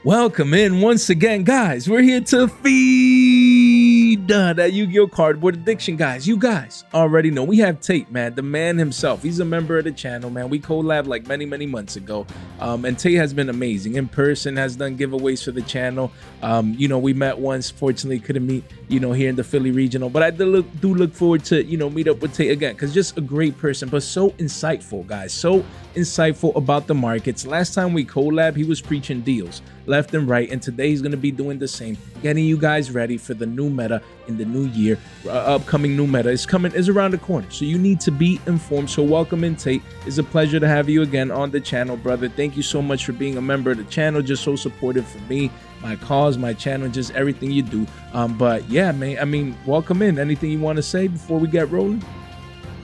Welcome in once again, guys. We're here to feed that Yu-Gi-Oh cardboard addiction, guys. You guys already know we have Tate, man, the man himself. He's a member of the channel, man. We collabed like many months ago, and Tate has been amazing in person. Has done giveaways for the channel. We met once. Fortunately, couldn't meet, here in the Philly regional, but I do look forward to meet up with Tate again, because just a great person, but so insightful, guys. So insightful about the markets. Last time we collab, he was preaching deals left and right, and today he's going to be doing the same, getting you guys ready for the new meta in the new year. Upcoming new meta is around the corner, so you need to be informed. So welcome in, Tate. It's a pleasure to have you again on the channel, brother. Thank you so much for being a member of the channel, just so supportive for me, my cause, my channel, just everything you do. But yeah, man, I mean, welcome in. Anything you want to say before we get rolling?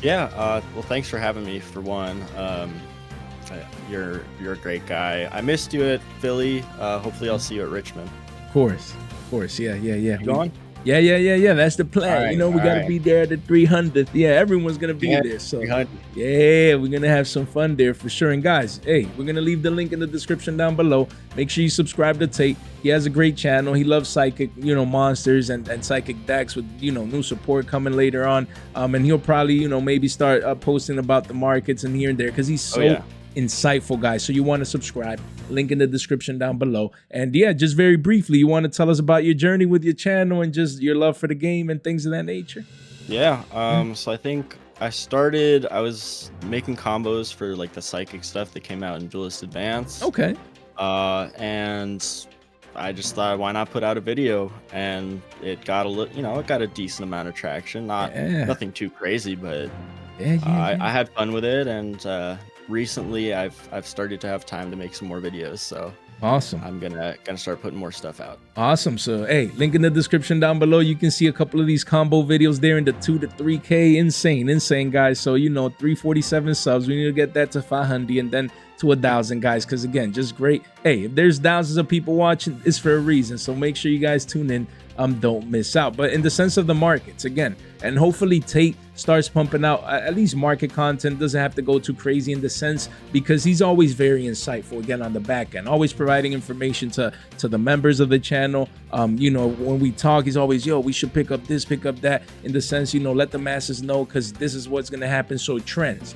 Yeah, well, thanks for having me, for one. You're a great guy. I missed you at Philly. Hopefully I'll see you at Richmond. Of course. Yeah. You going? Yeah. That's the plan. Right, we got to be there at the 300th. Yeah, everyone's going to be there. So 300. Yeah, we're going to have some fun there for sure. And guys, hey, we're going to leave the link in the description down below. Make sure you subscribe to Tate. He has a great channel. He loves psychic, monsters and psychic decks with, new support coming later on. And he'll probably, maybe start posting about the markets and here and there, because he's so insightful, guys. So you want to subscribe, link in the description down below. And yeah, just very briefly, you want to tell us about your journey with your channel and just your love for the game and things of that nature? Yeah, so I think I was making combos for like the psychic stuff that came out in Duelist Advance. Okay. And I just thought, why not put out a video? And it got it got a decent amount of traction. Nothing too crazy, but I had fun with it. And recently I've started to have time to make some more videos, so awesome. I'm gonna start putting more stuff out. Awesome. So hey, link in the description down below. You can see a couple of these combo videos there in the 2 to 3K. Insane, guys. So 347 subs, we need to get that to 500 and then to 1,000, guys, because again, just great. Hey, if there's thousands of people watching, it's for a reason. So make sure you guys tune in. Don't miss out. But in the sense of the markets, again, and hopefully Tate starts pumping out at least market content. Doesn't have to go too crazy in the sense, because he's always very insightful, again, on the back end, always providing information to the members of the channel. When we talk, he's always, we should pick up this, pick up that, in the sense, let the masses know, because this is what's going to happen. So trends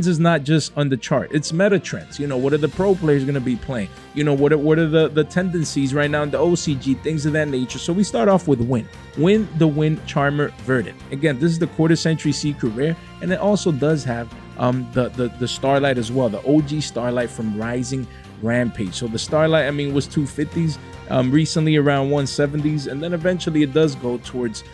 is not just on the chart, it's meta trends. What are the pro players going to be playing? What are the tendencies right now in the OCG, things of that nature. So we start off with the Win Charmer Verdant. Again, this is the quarter century secret rare, and it also does have the Starlight as well, the OG Starlight from Rising Rampage. So the Starlight, was 250s, recently around 170s, and then eventually it does go towards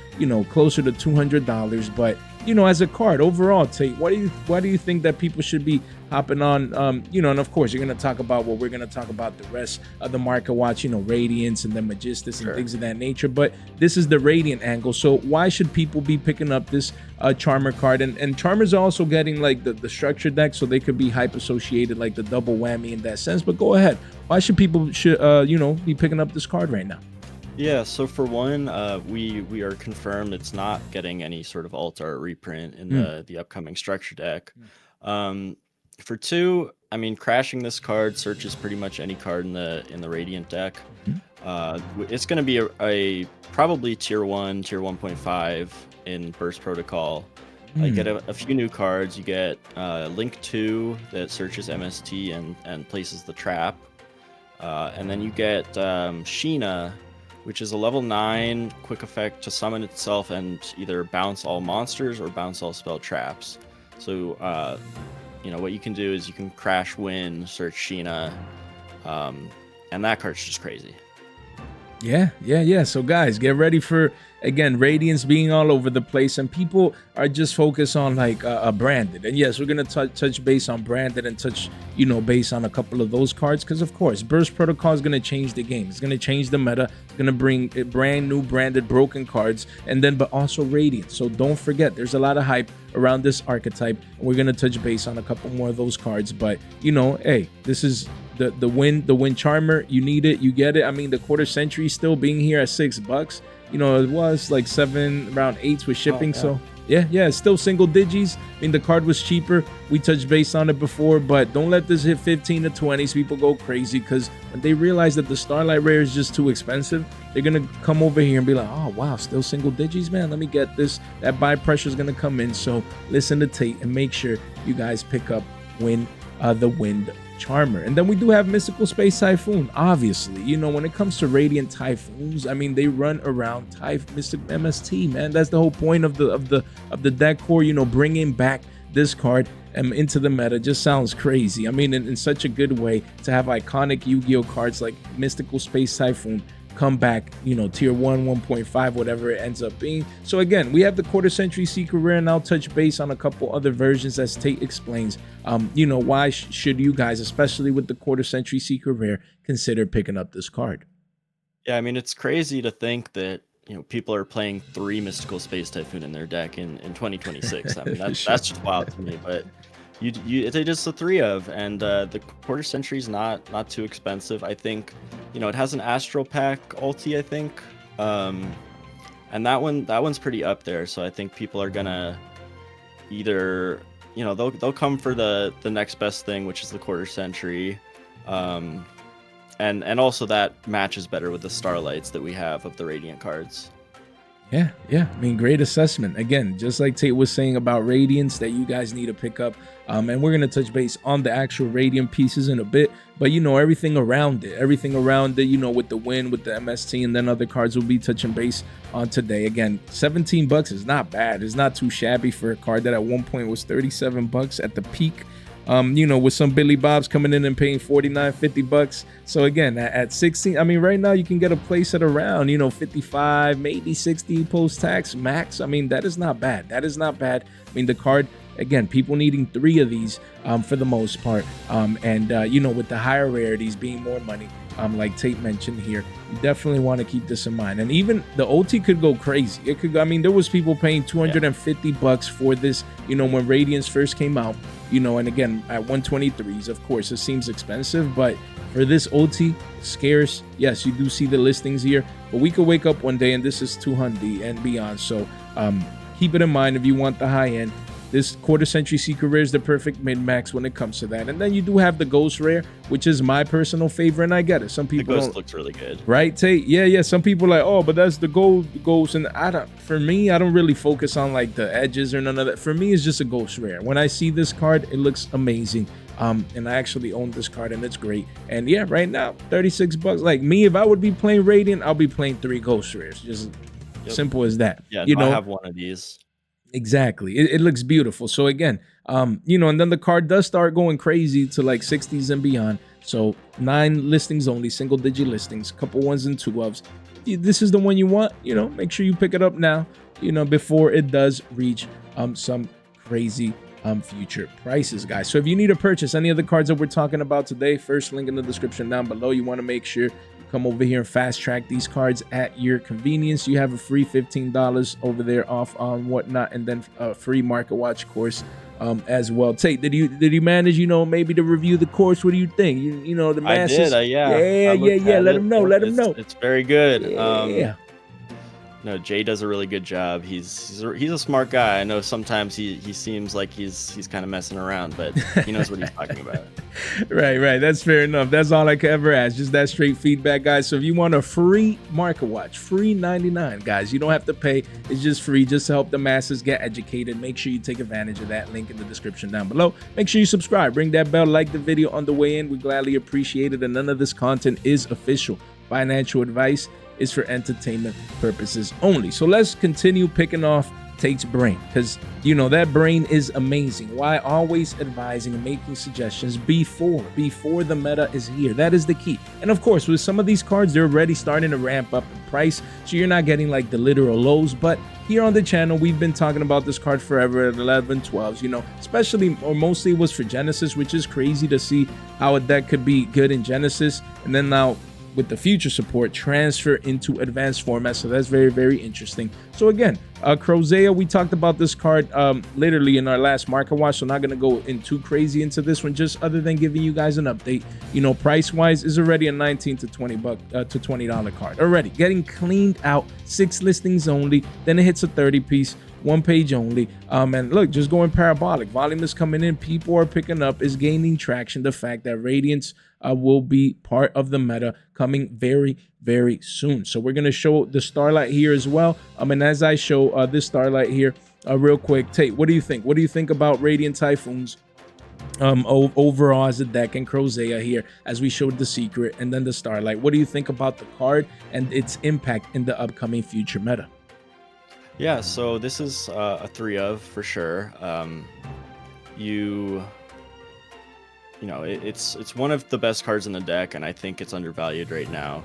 closer to $200. But as a card overall, Tate, why do you think that people should be hopping on? And of course you're going to talk about what we're going to talk about, the rest of the market watch, Radiance and then Majistus and things of that nature. But this is the Radiant angle. So why should people be picking up this Charmer card? And Charmers are also getting like the structure deck, so they could be hype associated, like the double whammy in that sense. But go ahead, why should people be picking up this card right now? Yeah, so for one, we are confirmed it's not getting any sort of alt-art reprint in the upcoming structure deck. For two, crashing this card searches pretty much any card in the Radiant deck. It's going to be a probably tier 1, tier 1.5 in Burst Protocol. You get a few new cards. You get Link 2 that searches MST and places the trap. And then you get Sheena, which is a level 9 quick effect to summon itself and either bounce all monsters or bounce all spell traps. So, what you can do is you can crash Win, search Sheena, and that card's just crazy. Yeah. So guys, get ready for, again, Radiance being all over the place, and people are just focused on like a branded. And yes, we're gonna touch base on branded and touch base on a couple of those cards, because of course Burst Protocol is gonna change the game. It's gonna change the meta. It's gonna bring brand new branded broken cards, and then but also Radiance. So don't forget, there's a lot of hype around this archetype, and we're gonna touch base on a couple more of those cards. But hey, this is the Win Charmer. You need it, you get it. The quarter century still being here at $6. It was like 7, around 8s with shipping. So Yeah, it's still single digits. I mean, the card was cheaper. We touched base on it before, but don't let this hit 15 to 20 so people go crazy, because when they realize that the Starlight Rare is just too expensive, they're going to come over here and be like, oh, wow, still single digits, man. Let me get this. That buy pressure is going to come in. So listen to Tate and make sure you guys pick up the Wind Charmer. And then we do have Mystical Space Typhoon. Obviously, you know, when it comes to Radiant Typhoons, I mean, they run around Mystic MST, man. That's the whole point of the deck core, you know, bringing back this card into the meta. Just sounds crazy. I mean, in such a good way to have iconic Yu-Gi-Oh cards like Mystical Space Typhoon come back, you know, tier 1, 1.5, whatever it ends up being. So again, we have the Quarter Century Secret Rare, and I'll touch base on a couple other versions as Tate explains. You know, why should you guys, especially with the Quarter Century Secret Rare, consider picking up this card? Yeah, I mean, it's crazy to think that, you know, people are playing 3 Mystical Space Typhoon in their deck in 2026. I mean, that's just wild to me. But it's just the 3 of, and the Quarter Century is not too expensive. I think, you know, it has an Astral Pack ulti, I think, and that one's pretty up there. So I think people are gonna either, you know, they'll come for the next best thing, which is the Quarter Century, and also that matches better with the Starlights that we have of the Radiant cards. Yeah. I mean, great assessment. Again, just like Tate was saying about Radiance that you guys need to pick up. And we're going to touch base on the actual Radiant pieces in a bit. But, you know, everything around it, you know, with the Win, with the MST, and then other cards we'll be touching base on today. Again, $17 is not bad. It's not too shabby for a card that at one point was $37 at the peak. You know, with some Billy Bobs coming in and paying $49, $50. So again, at 16, I mean, right now you can get a place at around, you know, 55, maybe 60 post-tax max. I mean, that is not bad. I mean, the card, again, people needing 3 of these for the most part. You know, with the higher rarities being more money, like Tate mentioned here, you definitely want to keep this in mind. And even the OT could go crazy. It could, I mean, there was people paying $250 for this, you know, when Radiance first came out. You know, and again, at 123s, of course, it seems expensive, but for this OT, scarce. Yes, you do see the listings here, but we could wake up one day and this is 200 and beyond. So keep it in mind if you want the high end. This Quarter Century Secret Rare is the perfect min-max when it comes to that. And then you do have the Ghost Rare, which is my personal favorite, and I get it. Some people, the Ghost looks really good. Right, Tate? Yeah. Some people are like, oh, but that's the Ghost. And for me, I don't really focus on like the edges or none of that. For me, it's just a Ghost Rare. When I see this card, it looks amazing. And I actually own this card, and it's great. And yeah, right now, $36. Like me, if I would be playing Radiant, I'll be playing 3 Ghost Rares. Just simple as that. Yeah, you know, I have one of these. Exactly. It looks beautiful. So again, you know, and then the card does start going crazy to like 60s and beyond. So 9 listings only, single digit listings, couple 1s and 2s. This is the one you want, you know, make sure you pick it up now, you know, before it does reach some crazy future prices, guys. So if you need to purchase any of the cards that we're talking about today, first link in the description down below. You want to make sure come over here and fast track these cards at your convenience. You have a free $15 over there off on whatnot, and then a free market watch course as well. Tate, did you manage, you know, maybe to review the course? What do you think? You know, the masses. I did. Yeah. Let them know. It's very good. Yeah. No, Jay does a really good job. He's a smart guy. I know sometimes he seems like he's kind of messing around, but he knows what he's talking about. Right. That's fair enough. That's all I can ever ask. Just that straight feedback, guys. So if you want a free market watch, free 99, guys, you don't have to pay. It's just free, just to help the masses get educated. Make sure you take advantage of that link in the description down below. Make sure you subscribe, ring that bell, like the video on the way in. We gladly appreciate it. And none of this content is official. Financial advice is for entertainment purposes only. So let's continue picking off Tate's brain, because you know that brain is amazing. Why always advising and making suggestions before the meta is here. That is the key. And of course, with some of these cards, they're already starting to ramp up in price, so you're not getting like the literal lows. But here on the channel, we've been talking about this card forever at 11, 12s, you know, especially or mostly it was for Genesis, which is crazy to see how a deck could be good in Genesis, and then now with the future support transfer into advanced format. So that's very, very interesting. So again, Crozea, we talked about this card literally in our last market watch, so not going to go in too crazy into this one, just other than giving you guys an update. You know, price wise is already a $19 to $20 card already getting cleaned out. 6 listings only, then it hits a 30 piece. one page only. And look, just going parabolic. Volume is coming in. People are picking up. Is gaining traction. The fact that Radiance will be part of the meta coming very, very soon. So we're going to show the Starlight here as well. And as I show this Starlight here real quick, Tate, what do you think? What do you think about Radiant Typhoons overall as a deck, and Crozea here as we showed the secret and then the Starlight? What do you think about the card and its impact in the upcoming future meta? Yeah, so this is a 3 of for sure. It's one of the best cards in the deck, and I think it's undervalued right now.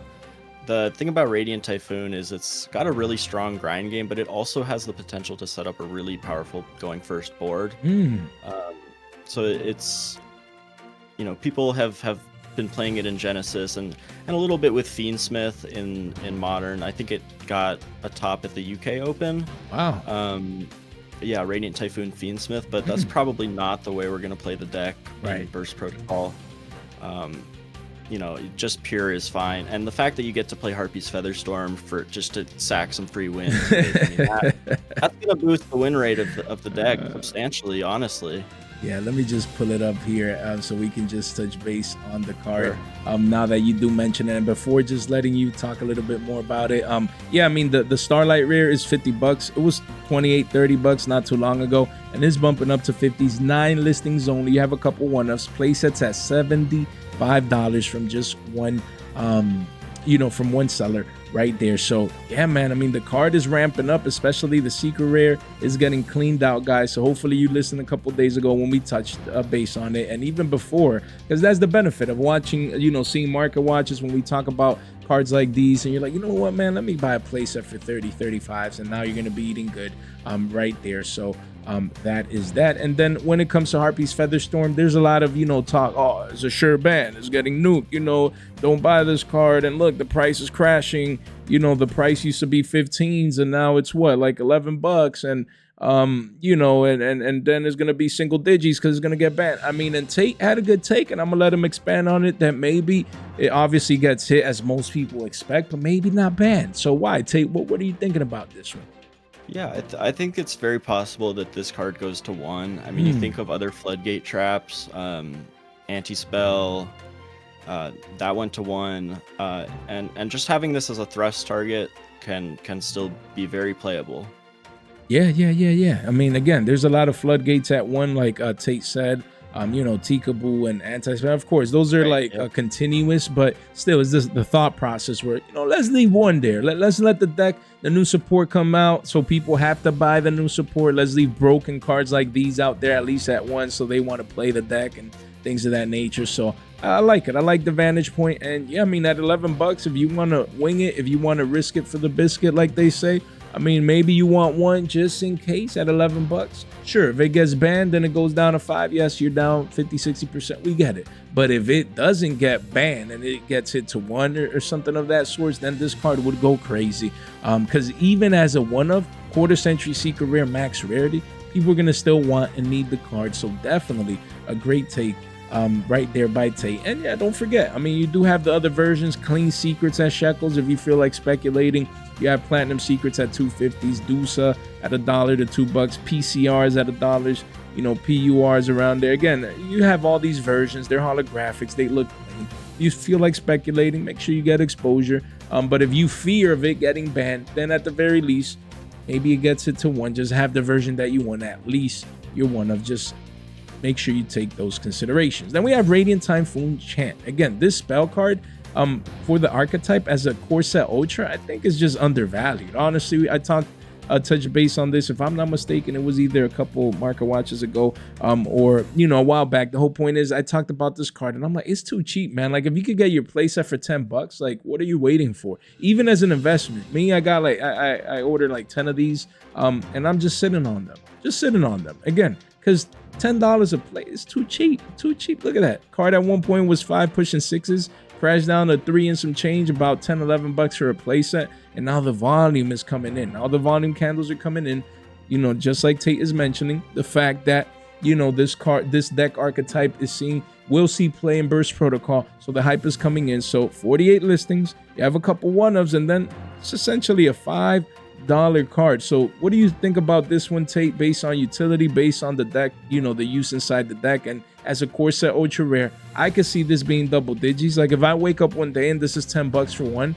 The thing about Radiant Typhoon is it's got a really strong grind game, but it also has the potential to set up a really powerful going first board. So it's, people have been playing it in Genesis and a little bit with Fiendsmith in Modern. I think it got a top at the UK Open. Wow. Yeah, Radiant Typhoon Fiendsmith, but that's probably not the way we're going to play the deck right. in Burst Protocol. Just pure is fine. And the fact that you get to play Harpy's Featherstorm for just to sack some free wins, that's going to boost the win rate of the deck substantially, honestly. Yeah, let me just pull it up here so we can just touch base on the card. Sure. Now that you do mention it, and before just letting you talk a little bit more about it. Yeah, I mean, the Starlight Rare is $50. It was $28-$30 not too long ago, and it's bumping up to 50s. 9 listings only. You have a couple one-ups. Playsets at $75 from just one, from one seller right there. So yeah, man, I mean, the card is ramping up, especially the secret rare is getting cleaned out, guys. So hopefully you listened a couple days ago when we touched base on it, and even before, because that's the benefit of watching, seeing market watches when we talk about cards like these, and you're like, you know what, man, let me buy a playset for 35s, and now you're going to be eating good right there. So that is that. And then when it comes to Harpy's Featherstorm, there's a lot of talk, oh, it's a sure ban, it's getting nuked, don't buy this card, and look, the price is crashing. The price used to be 15s and now it's what, like $11, and and then it's gonna be single digits because it's gonna get banned. I mean, and Tate had a good take, and I'm gonna let him expand on it, that maybe it obviously gets hit as most people expect, but maybe not banned. So why, Tate, what are you thinking about this one? Yeah, I think it's very possible that this card goes to 1. I mean, you think of other Floodgate traps, Anti-Spell, that went to 1, and just having this as a thrust target can still be very playable. Yeah. I mean, again, there's a lot of Floodgates at 1, like Tate said. Tikaboo and Anti-Spell, of course, those are continuous, but still, it's just the thought process where, let's leave 1 there. Let's let the new support come out, so people have to buy the new support. Let's leave broken cards like these out there, at least at 1, so they want to play the deck and things of that nature. So I like it. I like the vantage point. And yeah, I mean, at $11, if you want to wing it, if you want to risk it for the biscuit, like they say, I mean, maybe you want 1 just in case at $11. Sure, if it gets banned, then it goes down to 5. Yes, you're down 50-60%. We get it. But if it doesn't get banned and it gets hit to 1 or something of that sort, then this card would go crazy. Because even as a one-of quarter century secret rare max rarity, people are going to still want and need the card. So definitely a great take right there by Tate. And yeah, don't forget, I mean, you do have the other versions, clean secrets at shekels if you feel like speculating. You have platinum secrets at $2.50s, Dusa at $1 to $2, PCRs at $1, PURs around there. Again, you have all these versions. They're holographics. They look clean. You feel like speculating, make sure you get exposure. But if you fear of it getting banned, then at the very least, maybe it gets it to 1. Just have the version that you want. At least you're one of. Just make sure you take those considerations. Then we have Radiant Typhoon Chant. Again, this spell card for the archetype as a core set ultra, I think is just undervalued. Honestly, I touched base on this. If I'm not mistaken, it was either a couple market watches ago or a while back. The whole point is I talked about this card and I'm like, it's too cheap, man. Like, if you could get your playset for $10, like, what are you waiting for? Even as an investment, me, I got like I ordered like 10 of these and I'm just sitting on them again, because $10 a play is too cheap. Look at that card. At one point was 5 pushing 6s, crashed down to 3 and some change, about $10-11 for a playset, and now the volume is coming in. Now the volume candles are coming in, just like Tate is mentioning, the fact that this deck archetype will see play in Burst Protocol, so the hype is coming in. So 48 listings, you have a couple one-ofs, and then it's essentially a $5 $8 card. So what do you think about this one, Tate, based on utility, based on the deck, you know, the use inside the deck? And as a core set ultra rare, I could see this being double digits. Like if I wake up one day and this is $10 for one,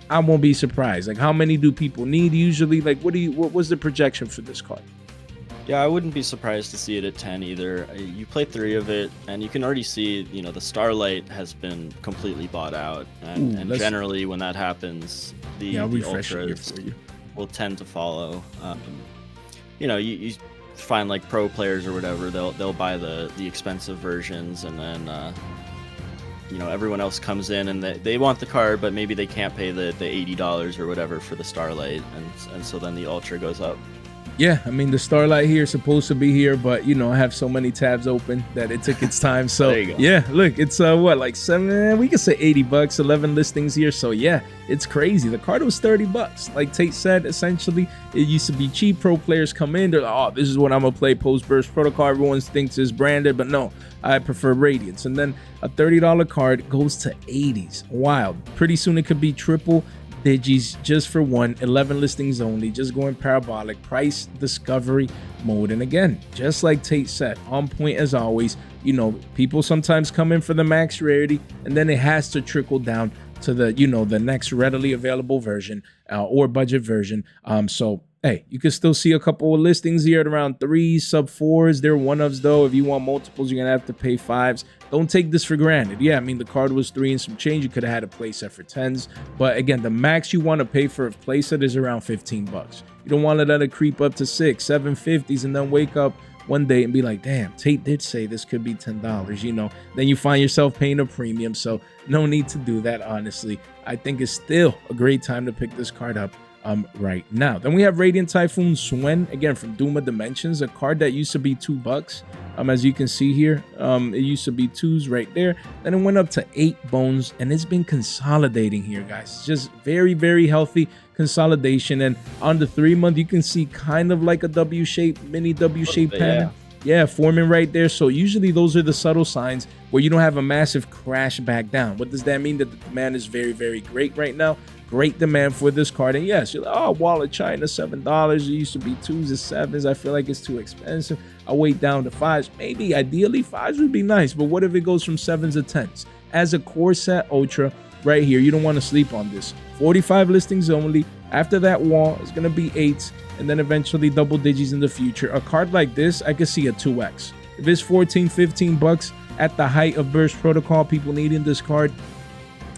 I won't be surprised. Like how many do people need usually? Like what was the projection for this card? Yeah, I wouldn't be surprised to see it at 10 either. You play 3 of it, and you can already see, you know, the Starlight has been completely bought out. And generally, when that happens, the Ultras will tend to follow. You know, you find like pro players or whatever, they'll buy the expensive versions, and then you know, everyone else comes in and they want the card, but maybe they can't pay the $80 or whatever for the Starlight, and so then the Ultra goes up. Yeah, I mean, the Starlight here is supposed to be here, but, you know, I have so many tabs open that it took its time. So, there you go. Yeah, look, it's, what, like we could say $80, 11 listings here. So, yeah, it's crazy. The card was $30. Like Tate said, essentially, it used to be cheap. Pro players come in, they're like, oh, this is what I'm going to play, Post-Burst Protocol. Everyone thinks it's branded, but no, I prefer Radiance. And then a $30 card goes to 80s. Wild. Pretty soon it could be triple digis just for one, 11 listings only, just going parabolic, price discovery mode. And again, just like Tate said, on point as always. You know, people sometimes come in for the max rarity, and then it has to trickle down to the, you know, the next readily available version or budget version. So hey, you can still see a couple of listings here at around 3s, sub 4s. They're one-ofs though. If you want multiples, you're gonna have to pay 5s. Don't take this for granted. Yeah, I mean, the card was 3 and some change. You could have had a playset for 10s. But again, the max you want to pay for a playset is around $15. You don't want to let it creep up to 6, 750s and then wake up one day and be like, damn, Tate did say this could be $10, you know. Then you find yourself paying a premium. So no need to do that, honestly. I think it's still a great time to pick this card up right now. Then we have Radiant Typhoon Swen, again from Doom of Dimensions, a card that used to be $2. As you can see here, it used to be 2s right there. Then it went up to 8 bones, and it's been consolidating here, guys. It's just very, very healthy consolidation. And on the 3-month, you can see kind of like a W-shape, mini W-shape pattern. Yeah, forming right there. So usually those are the subtle signs where you don't have a massive crash back down. What does that mean? That the demand is very, very great right now. Great demand for this card. And yes, you're like, oh, Wall of China, $7. It used to be 2s and 7s. I feel like it's too expensive. I'll wait down to 5s. Maybe, ideally, 5s would be nice. But what if it goes from 7s to 10s? As a core set ultra right here, you don't want to sleep on this. 45 listings only. After that wall, it's going to be 8s. And then eventually double digits in the future. A card like this, I could see a 2x. If it's 14, 15 bucks at the height of Burst Protocol, people needing this card,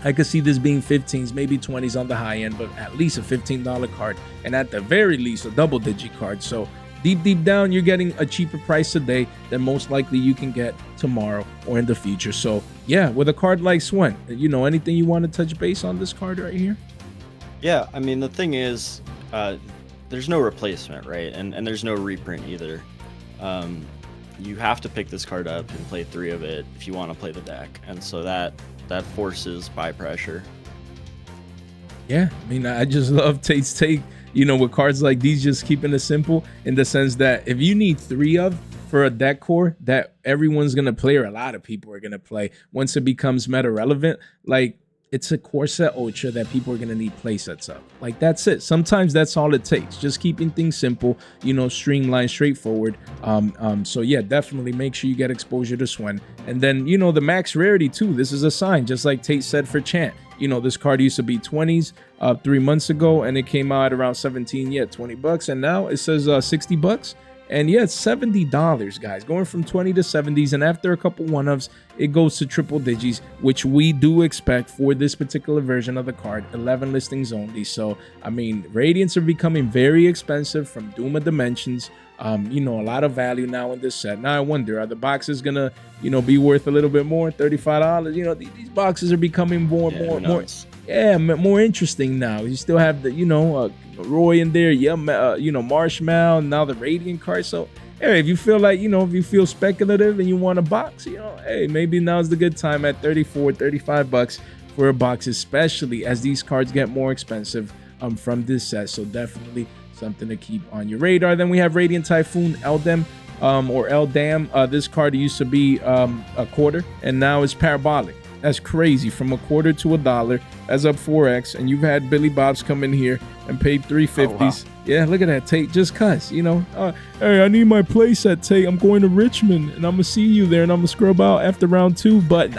I could see this being 15s, maybe 20s on the high end, but at least a $15 card, and at the very least a double-digit card. So deep down, you're getting a cheaper price today than most likely you can get tomorrow or in the future. So yeah, with a card like Swen, you know, anything you want to touch base on this card right here? Yeah, I mean, the thing is, there's no replacement, right? And there's no reprint either. You have to pick this card up and play 3 of it if you want to play the deck, and so that forces buy pressure. Yeah, I mean, I just love Tate's take, you know, with cards like these, just keeping it simple in the sense that if you need 3 of for a deck core that everyone's gonna play, or a lot of people are gonna play once it becomes meta relevant, like it's a core set ultra that people are gonna need play sets of. Like that's it. Sometimes that's all it takes. Just keeping things simple, you know, streamlined, straightforward. So yeah, definitely make sure you get exposure to Swen. And then, you know, the max rarity too. This is a sign, just like Tate said for Chant. You know, this card used to be 20s 3 months ago, and it came out around 17, yeah, 20 bucks, and now it says 60 bucks. And yeah, it's $70, guys, going from 20 to 70s. And after a couple one-ofs, it goes to triple digits, which we do expect for this particular version of the card. 11 listings only. So, I mean, Radiants are becoming very expensive from Doom of Dimensions. You know, a lot of value now in this set. Now I wonder, are the boxes gonna, you know, be worth a little bit more? $35. You know, these boxes are becoming more interesting now. You still have the, you know, Roy in there, yeah, you know, Marshmallow, now the Radiant card. So hey, if you feel like, you know, if you feel speculative and you want a box, you know, hey, maybe now's the good time at 34, 35 bucks for a box, especially as these cards get more expensive from this set. So definitely something to keep on your radar. Then we have Radiant Typhoon Eldam or Eldam. This card used to be a quarter, and now it's parabolic. That's crazy. From a quarter to $1, that's up 4x. And you've had Billy Bob's come in here and paid 350s. Yeah, look at that, Tate. Just cuz, you know, hey, I need my playset, Tate. I'm going to Richmond, and I'm gonna see you there, and I'm gonna scrub out after round 2. But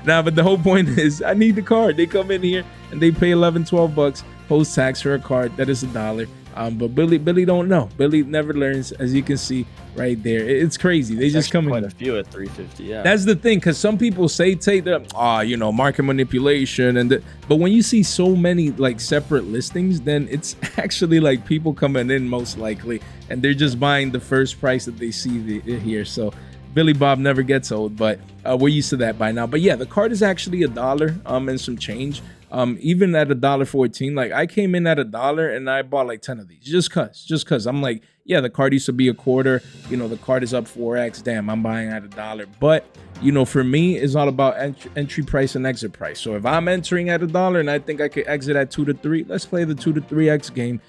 nah. But the whole point is, I need the card. They come in here and they pay 11, 12 bucks post tax for a card that is $1. But Billy don't know. Billy never learns, as you can see right there. It's crazy. They just come in. Quite a few at 350. Yeah, that's the thing, because some people say take that, you know, market manipulation, but when you see so many like separate listings, then it's actually like people coming in most likely, and they're just buying the first price that they see here. So Billy Bob never gets old, but we're used to that by now. But yeah, the card is actually $1 and some change. Even at $1.14, like I came in at $1 and I bought like 10 of these just cause I'm like, yeah, the card used to be a quarter, you know, the card is up 4x, damn, I'm buying at $1. But you know, for me, it's all about entry price and exit price. So if I'm entering at $1 and I think I could exit at 2 to 3, let's play the 2 to 3x game,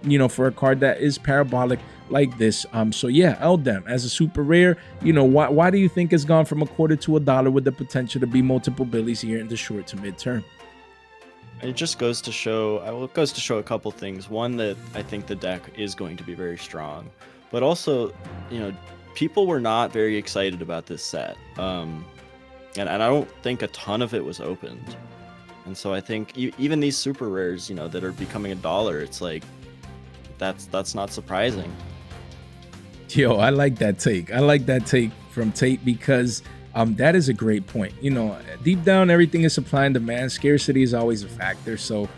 you know, for a card that is parabolic like this. So yeah, LDEM as a super rare, you know, why do you think it's gone from a quarter to $1 with the potential to be multiple Billies here in the short to mid term? It just goes to show, it goes to show a couple things. One, that I think the deck is going to be very strong, but also, you know, people were not very excited about this set. And I don't think a ton of it was opened. And so I think even these super rares, you know, that are becoming $1, it's like, that's not surprising. Yo, I like that take. I like that take from Tate, because that is a great point. You know, deep down, everything is supply and demand. Scarcity is always a factor. So,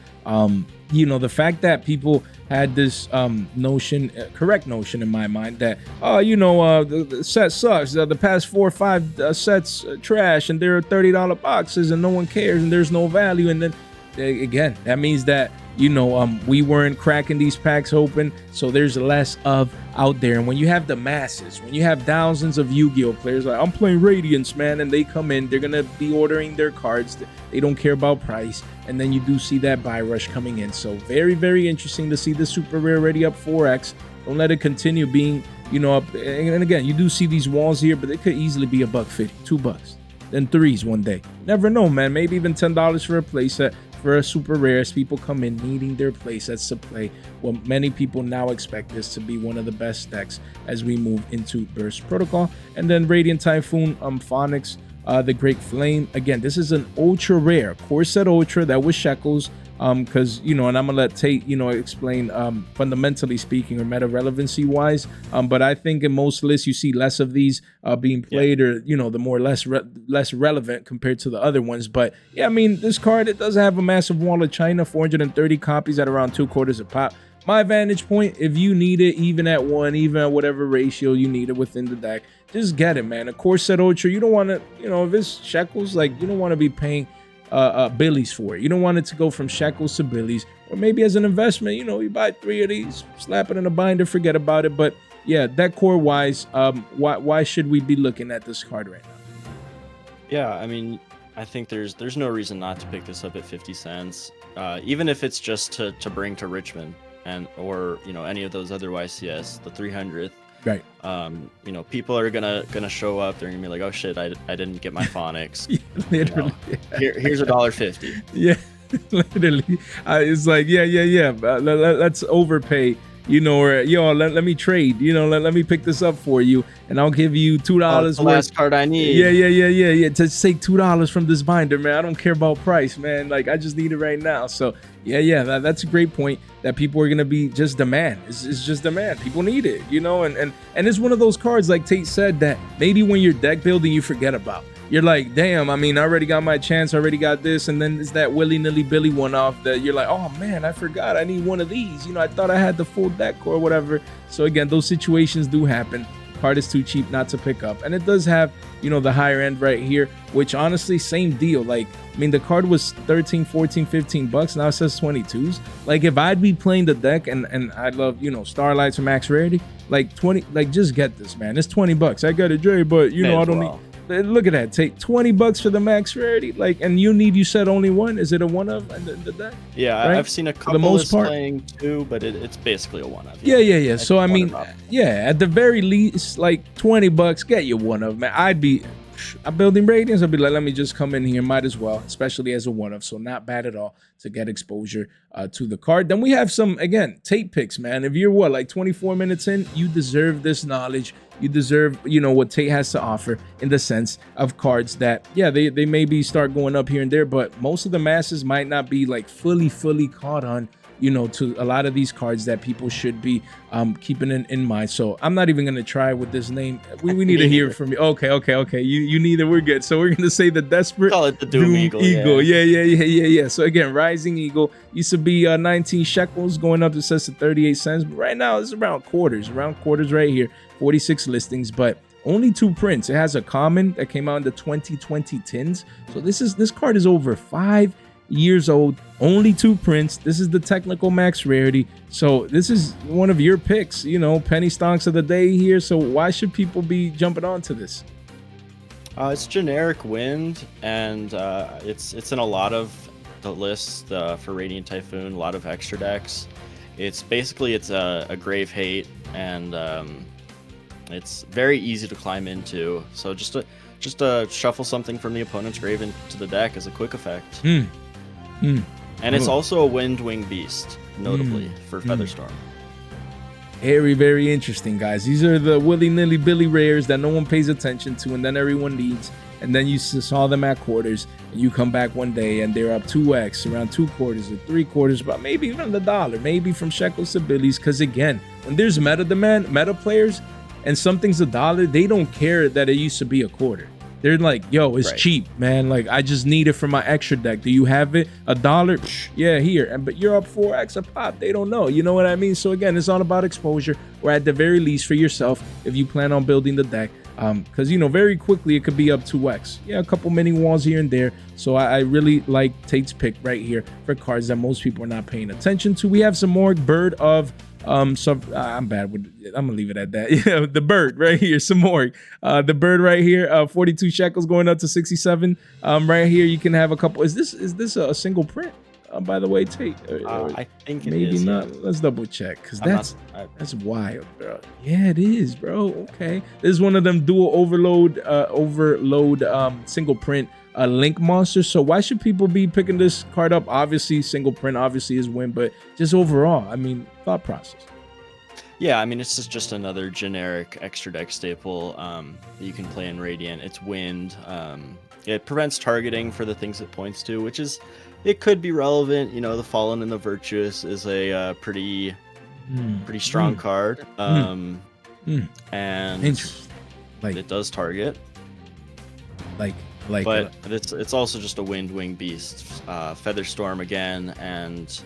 you know, the fact that people had this notion, correct notion in my mind, that, you know, the set sucks. The past 4 or 5 sets trash, and they're $30 boxes, and no one cares, and there's no value. And then again, that means that, you know, we weren't cracking these packs open, so there's less of out there. And when you have the masses, when you have thousands of Yu-Gi-Oh players, like, I'm playing Radiance, man, and they come in, they're gonna be ordering their cards, they don't care about price, and then you do see that buy rush coming in. So very, very interesting to see the super rare already up 4x. Don't let it continue being, you know, up. And again, you do see these walls here, but they could easily be $1.50, $2, then 3s one day. Never know, man. Maybe even $10 for a playset for a super rare, as people come in needing their playsets to play. Well, many people now expect this to be one of the best decks as we move into Burst Protocol. And then Radiant Typhoon, Phonics, the Great Flame. Again, this is an ultra rare core set ultra that was shekels, because, you know, and I'm gonna let Tate, you know, explain fundamentally speaking or meta relevancy wise, but I think in most lists you see less of these being played, or, you know, the more less relevant compared to the other ones. But yeah, I mean, this card, it does have a massive wall of China, 430 copies at around 2/4 a pop. My vantage point, if you need it, even at 1, even at whatever ratio you need it within the deck, just get it, man. A core set ultra, you don't want to, you know, if it's shekels, like, you don't want to be paying Billies for it. You don't want it to go from shekels to Billies. Or maybe as an investment, you know, you buy 3 of these, slap it in a binder, forget about it. But yeah, deck core wise, why should we be looking at this card right now? Yeah, I mean, I think there's no reason not to pick this up at 50 cents, even if it's just to bring to Richmond, and or, you know, any of those other YCS, the 300th. Right. You know, people are gonna show up. They're gonna be like, "Oh shit, I didn't get my phonics." Yeah, literally. You know, here's $1.50. Yeah, literally. It's like, yeah. Let's overpay. You know, or yo, let me trade. You know, let me pick this up for you, and I'll give you $2 the last card I need. Yeah. Just take $2 from this binder, man. I don't care about price, man. Like, I just need it right now. So yeah, that's a great point. That people are gonna be just demand. It's just demand. People need it, you know, and it's one of those cards, like Tate said, that maybe when you're deck building you forget about. You're like, damn, I mean, I already got my chance, I already got this, and then it's that willy-nilly Billy one-off that you're like, oh man, I forgot, I need one of these. You know, I thought I had the full deck or whatever. So again, those situations do happen. Card is too cheap not to pick up. And it does have, you know, the higher end right here, which honestly, same deal. Like, I mean, the card was 13, 14, 15 bucks. Now it says 22s. Like, if I'd be playing the deck and I love, you know, Starlights or Max Rarity, like 20, like, just get this, man. It's 20 bucks. I got it, Jay, but you know, I don't need. Look at that. Take 20 bucks for the Max Rarity. Like, and you said only one. Is it a one of in the deck? Yeah, right? I've seen a couple lists playing 2, but it's basically a one of. Yeah. So I mean, yeah, at the very least, like 20 bucks, get you one of, man. I'd be I'm building Radiance, I'll be like, let me just come in here, might as well, especially as a one-of, so not bad at all to get exposure to the card. Then we have some, again, tape picks, man. If you're what, like 24 minutes in, you deserve this knowledge. You deserve, you know, what Tate has to offer in the sense of cards that, yeah, they maybe start going up here and there, but most of the masses might not be like fully caught on, you know, to a lot of these cards that people should be keeping in mind. So I'm not even gonna try with this name. We need to hear from you. Okay. You neither. We're good. So we're gonna say the Desperate Call it the Doom Eagle. Yeah. So again, Rising Eagle used to be 19 shekels, going up, it says to 38 cents, but right now it's around quarters right here. 46 listings, but only 2 prints. It has a common that came out in the 2020 tins. So this card is over 5 years old, only 2 prints. This is the technical max rarity, so this is one of your picks, you know, penny stonks of the day here. So why should people be jumping onto this? It's generic wind, and it's in a lot of the lists for Radiant Typhoon, a lot of extra decks. It's basically a grave hate, and it's very easy to climb into. So just shuffle something from the opponent's grave into the deck as a quick effect. And it's also a Wind Wing Beast, notably for Featherstorm. Very interesting, guys. These are the willy-nilly Billy rares that no one pays attention to and then everyone needs. And then you saw them at quarters, and you come back one day and they're up 2x, around 2 quarters or 3 quarters, but maybe even the dollar, maybe from shekels to billies. Because again, when there's meta demand, meta players, and something's a dollar, they don't care that it used to be a quarter. They're like, yo, it's cheap, man. Like, I just need it for my extra deck. Do you have it? $1? Yeah, here. But you're up 4x a pop. They don't know. You know what I mean? So again, it's all about exposure, or at the very least for yourself, if you plan on building the deck. Because, you know, very quickly it could be up 2x. Yeah, a couple mini walls here and there. So I really like Tate's pick right here for cards that most people are not paying attention to. We have some more Bird of so I'm bad with, I'm gonna leave it at that. Yeah, the Bird right here, some more. The Bird right here, 42 shekels going up to 67. Right here you can have a couple. Is this a single print? By the way, Tate. I think it maybe is, not. Yeah. Let's double check, because that's wild, bro. Yeah, it is, bro. Okay, this is one of them dual overload single print link monsters. So why should people be picking this card up? Obviously, single print obviously is win, but just overall, I mean, thought process. Yeah, I mean, it's just another generic extra deck staple that you can play in Radiant. It's wind. It prevents targeting for the things it points to, which is, it could be relevant. You know, the Fallen and the Virtuous is a pretty strong card. And like, it does target. But it's also just a Wind Wing Beast, Featherstorm again, and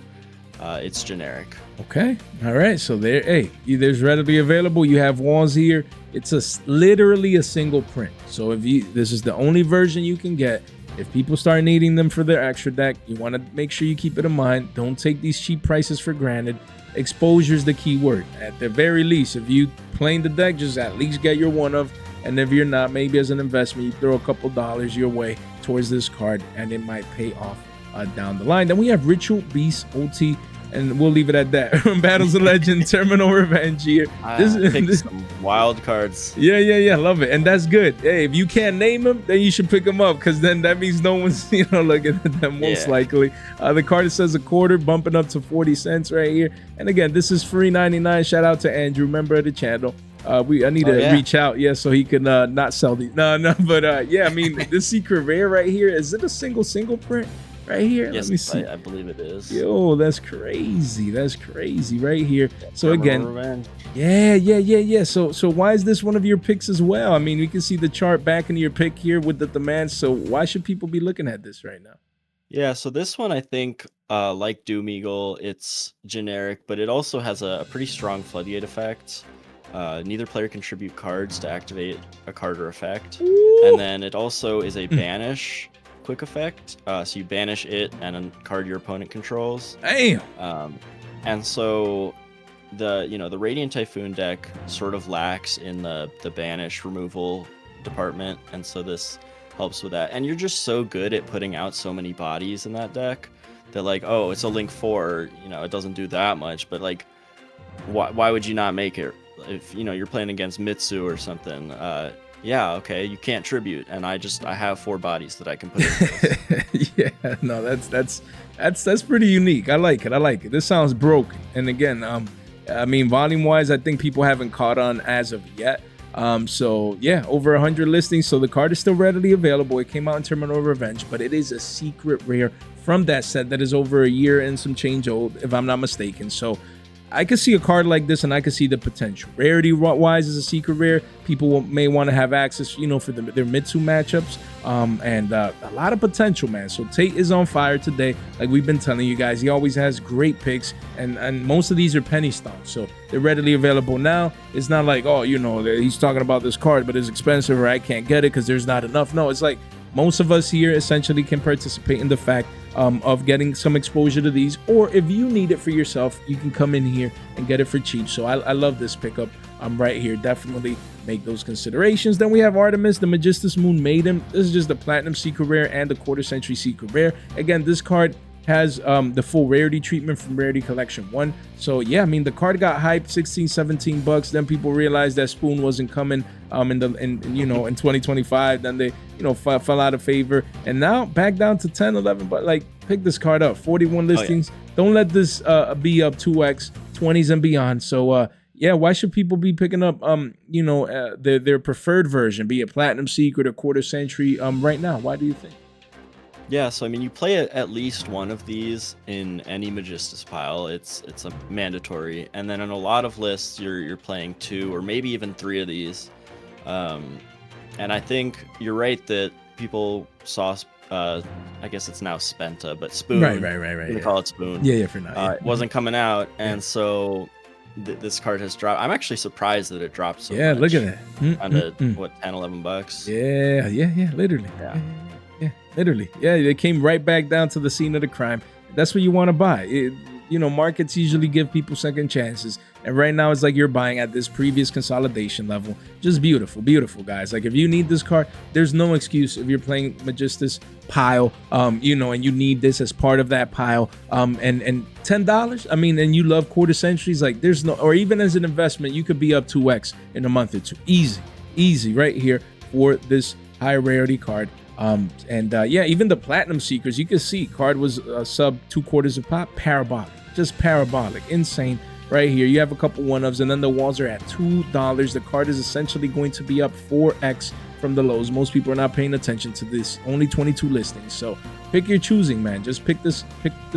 it's generic. Okay, all right. So there, hey, there's readily available. You have walls here. It's literally a single print. So if this is the only version you can get. If people start needing them for their extra deck, you want to make sure you keep it in mind. Don't take these cheap prices for granted. Exposure is the key word. At the very least, if you playing the deck, just at least get your one of. And if you're not, maybe as an investment, you throw a couple dollars your way towards this card, and it might pay off down the line. Then we have Ritual Beast OT, and we'll leave it at that. Battles of Legend, Terminal Revenge here. This some wild cards. Yeah, love it, and that's good. Hey, if you can't name them, then you should pick them up, because then that means no one's looking at them most likely. The card says a quarter, bumping up to 40 cents right here. And again, this is free 99. Shout out to Andrew, member of the channel. I need to reach out, so he can not sell these. But yeah, I mean, this secret rare right here, is it a single print right here? Yes, let me see. I believe it is. Yo, that's crazy right here. So again, yeah. So why is this one of your picks as well? I mean, we can see the chart back into your pick here with the demand. So why should people be looking at this right now? Yeah, so this one, I think, like Doom Eagle, it's generic, but it also has a pretty strong floodgate effect. Neither player can contribute cards to activate a card or effect. Ooh. And then it also is a banish quick effect. So you banish it and a card your opponent controls. Damn. And so the Radiant Typhoon deck sort of lacks in the banish removal department, and so this helps with that. And you're just so good at putting out so many bodies in that deck that, like, oh, it's a Link 4, it doesn't do that much, but like, why would you not make it? If you're playing against Mitsu or something, yeah, okay, you can't tribute, and I have 4 bodies that I can put in this. Yeah, no, that's pretty unique. I like it. I like it. This sounds broken. And again, I mean, volume wise, I think people haven't caught on as of yet. So yeah, over 100 listings. So the card is still readily available. It came out in Terminal Revenge, but it is a secret rare from that set that is over a year and some change old, if I'm not mistaken. So I could see a card like this, and I could see the potential. Rarity wise is a secret rare. People may want to have access, you know, for their Mitsu matchups, and a lot of potential, man. So Tate is on fire today, like we've been telling you guys. He always has great picks, and most of these are penny stocks, so they're readily available now. It's not like, oh, you know, he's talking about this card, but it's expensive, or I can't get it because there's not enough. No, it's like most of us here essentially can participate in the fact of getting some exposure to these, or if you need it for yourself, you can come in here and get it for cheap. So I love this pickup right here. Definitely make those considerations. Then we have Artemis, the Majistus Moon Maiden. This is just the Platinum Secret Rare and the Quarter Century Secret Rare. Again, this card has the full rarity treatment from Rarity Collection 1. So yeah, I mean, the card got hyped, 16-17 bucks. Then people realized that Spoon wasn't coming in 2025. Then they, you know, fell out of favor, and now back down to 10-11. But like, pick this card up. 41 listings. Don't let this be up 2x, 20s and beyond. So yeah, why should people be picking up their preferred version, be it Platinum Secret or Quarter Century right now? Why do you think? Yeah, so I mean, you play at least one of these in any Majistus pile. It's a mandatory, and then in a lot of lists, you're playing 2 or maybe even 3 of these. And I think you're right that people saw, I guess it's now Spenta, but Spoon. Right. We call it Spoon. Yeah, for now. It wasn't coming out, and so this card has dropped. I'm actually surprised that it dropped so much. Yeah, look at that. Under what, 10-11 bucks? Yeah, literally. Yeah, literally. Yeah, they came right back down to the scene of the crime. That's what you want to buy. Markets usually give people second chances, and right now it's like you're buying at this previous consolidation level. Just beautiful, guys. Like, if you need this card, there's no excuse. If you're playing Majistus pile, and you need this as part of that pile, and $10, I mean, and you love Quarter Centuries, like, there's no, or even as an investment, you could be up 2x in a month or two. Easy right here for this high rarity card. Yeah, even the Platinum Seekers, you can see card was sub 2/4 of pop, parabolic, just parabolic, insane. Right here, you have a couple one-ofs, and then the walls are at $2. The card is essentially going to be up 4x from the lows. Most people are not paying attention to this. Only 22 listings, so pick your choosing, man. Just pick this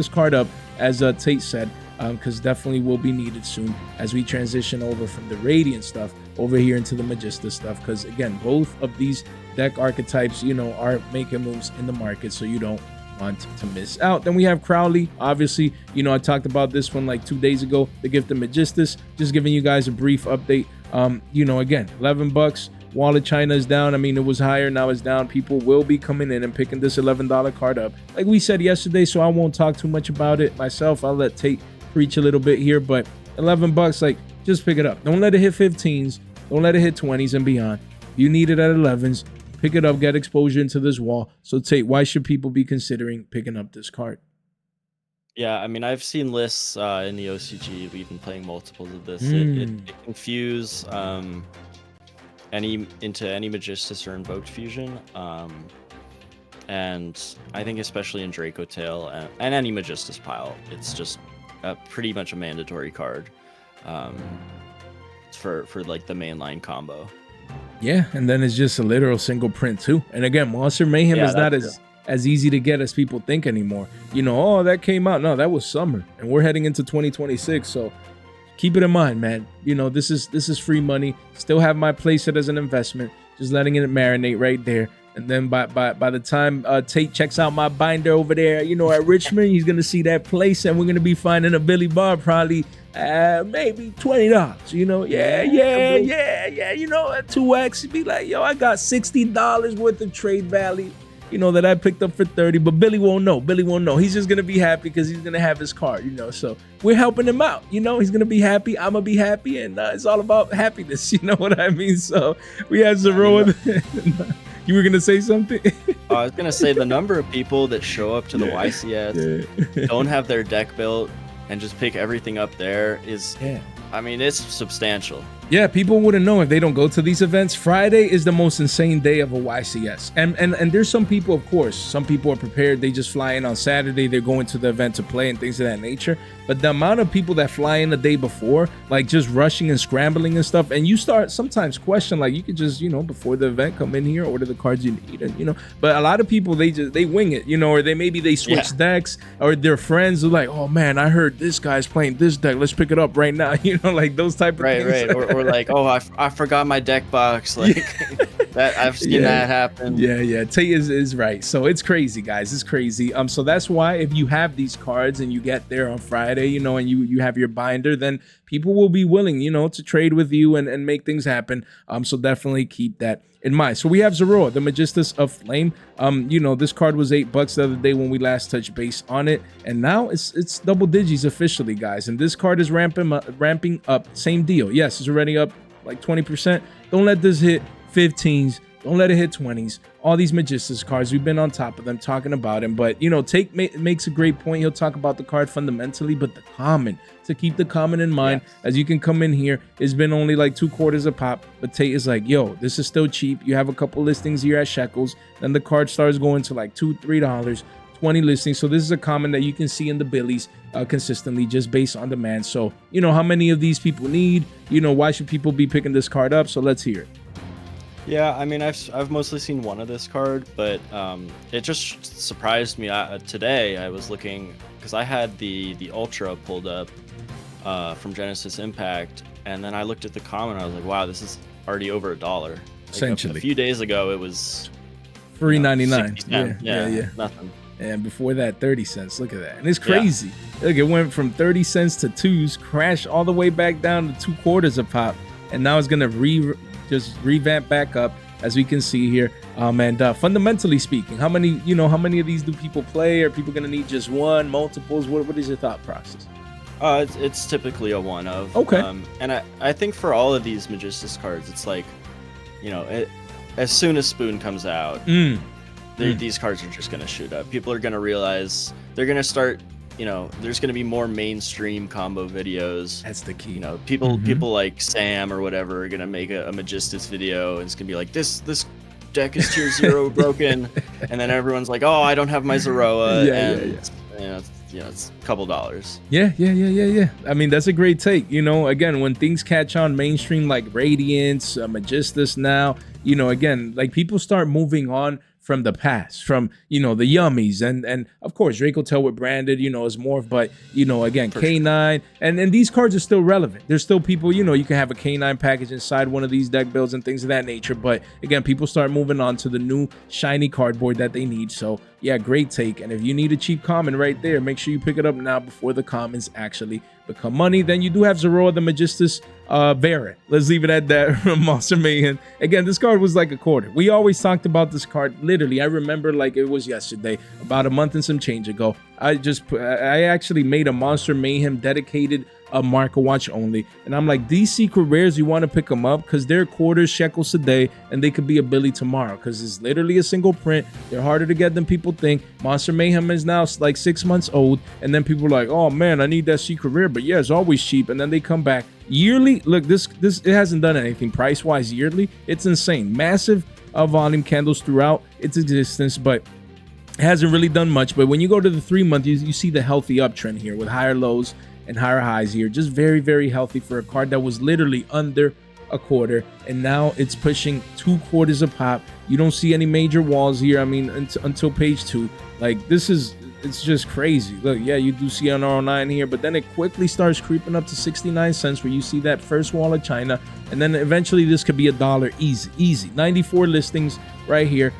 card up, as Tate said, because definitely will be needed soon as we transition over from the Radiant stuff over here into the Majistus stuff. Because again, both of these deck archetypes, are making moves in the market, so you don't want to miss out. Then we have Crowley. Obviously, I talked about this one like 2 days ago, the gift of Majistus. Just giving you guys a brief update. Again, 11 bucks. Wallet China is down. I mean, it was higher, now it's down. People will be coming in and picking this $11 card up, like we said yesterday, so I won't talk too much about it myself. I'll let Tate preach a little bit here, but 11 bucks, like, just pick it up. Don't let it hit 15s. Don't let it hit 20s and beyond. You need it at 11s. Pick it up, get exposure into this wall. So Tate, why should people be considering picking up this card? Yeah, I mean, I've seen lists in the OCG. We've been playing multiples of this. It confuse into any Majistus or Invoked Fusion. And I think especially in Draco Tail and any Majistus pile, it's just pretty much a mandatory card for like the mainline combo. Yeah, and then it's just a literal single print too. And again, Monster Mayhem is not as easy to get as people think anymore. Oh, that came out. No, that was summer, and we're heading into 2026. So keep it in mind, man. This is free money. Still have my place it as an investment. Just letting it marinate right there. And then by the time Tate checks out my binder over there, at Richmond, he's gonna see that place, and we're gonna be finding a Billy Bar probably maybe $20. Yeah. At 2x, you'd be like, yo, I got $60 worth of trade value, that I picked up for 30. But Billy won't know. He's just gonna be happy because he's gonna have his card. So we're helping him out. He's gonna be happy. I'm gonna be happy, and it's all about happiness. You know what I mean? So we had Zero. You were gonna say something? I was gonna say the number of people that show up to the YCS, don't have their deck built, and just pick everything up there is, I mean, it's substantial. Yeah, people wouldn't know if they don't go to these events. Friday is the most insane day of a YCS. And there's some people, of course, some people are prepared. They just fly in on Saturday. They're going to the event to play and things of that nature. But the amount of people that fly in the day before, like just rushing and scrambling and stuff, and you start sometimes question, like you could just, you know, before the event, come in here, order the cards you need, and you know. But a lot of people, they wing it, you know, or they switch decks, or their friends are like, oh man, I heard this guy's playing this deck, let's pick it up right now, you know, like those type of things. Right. Or like, oh, I forgot my deck box, like that. I've seen that happen. Yeah. Tay is right. So it's crazy, guys. It's crazy. So that's why if you have these cards and you get there on Friday, you know, and you have your binder, then people will be willing, you know, to trade with you and make things happen. So definitely keep that in mind. So we have Zoroa, the Majistus of Flame. You know, this card was $8 the other day when we last touched base on it, and now it's double digits officially, guys. And this card is ramping up. Same deal. Yes, it's already up like 20%. Don't let this hit 15s. Don't let it hit 20s. All these Majistus cards, we've been on top of them talking about him. But, you know, makes a great point. He'll talk about the card fundamentally, but the common, to keep the common in mind, as you can come in here, it's been only like 2/4 a pop. But Tate is like, yo, this is still cheap. You have a couple listings here at Shekels. Then the card starts going to like $2, $3, 20 listings. So this is a common that you can see in the billies consistently just based on demand. So, you know, how many of these people need? You know, why should people be picking this card up? So let's hear it. Yeah, I mean, I've mostly seen one of this card, but it just surprised me. Today I was looking because I had the Ultra pulled up from Genesis Impact, and then I looked at the common. And I was like, wow, this is already over $1. Like Essentially, a few days ago it was $3.99. Yeah, nothing. And before that, 30 cents. Look at that. And it's crazy. Look, it went from 30 cents to 2s, crashed all the way back down to 2/4 a pop, and now it's gonna just revamp back up, as we can see here. And fundamentally speaking, how many of these do people play? Are people gonna need just one, multiples? What is your thought process? It's typically a one of. Okay. And I think for all of these Majistus cards, it's like, you know, as soon as Spoon comes out, these cards are just gonna shoot up. People are gonna realize they're gonna start. You know, there's going to be more mainstream combo videos. That's the key. You know, people like Sam or whatever are going to make a Majistus video, and it's going to be like, this deck is tier 0 broken, and then everyone's like, oh, I don't have my Zoroa, you know, it's a couple dollars. Yeah. I mean, that's a great take. You know, again, when things catch on mainstream like Radiance, Majistus now, you know, again, like people start moving on from the past, from, you know, the yummies, and of course Draco Tail with branded, you know, is more, but you know, again, K9, and these cards are still relevant. There's still people, you know, you can have a K9 package inside one of these deck builds and things of that nature, but again, people start moving on to the new shiny cardboard that they need. So yeah, great take. And if you need a cheap common right there, make sure you pick it up now before the commons actually become money. Then you do have Zoroa, the Majistus variant. Let's leave it at that from Monster Mayhem. Again, this card was like a quarter. We always talked about this card. Literally, I remember like it was yesterday, about a month and some change ago. I actually made a Monster Mayhem dedicated marker watch only, and I'm like, these secret rares, you want to pick them up because they're quarters, shekels today, and they could be a billy tomorrow because it's literally a single print. They're harder to get than people think. Monster Mayhem is now like 6 months old, and then people are like, oh man, I need that secret rare, but yeah, it's always cheap, and then they come back yearly. Look, this it hasn't done anything price wise yearly. It's insane. Massive volume candles throughout its existence, but it hasn't really done much. But when you go to the 3 month, you see the healthy uptrend here with higher lows and higher highs here. Just very, very healthy for a card that was literally under a quarter, and now it's pushing 2/4 a pop. You don't see any major walls here. I mean, until page 2. Like, it's just crazy. Look, yeah, you do see an R09 here, but then it quickly starts creeping up to 69 cents where you see that first wall of China, and then eventually this could be $1 easy. 94 listings right here.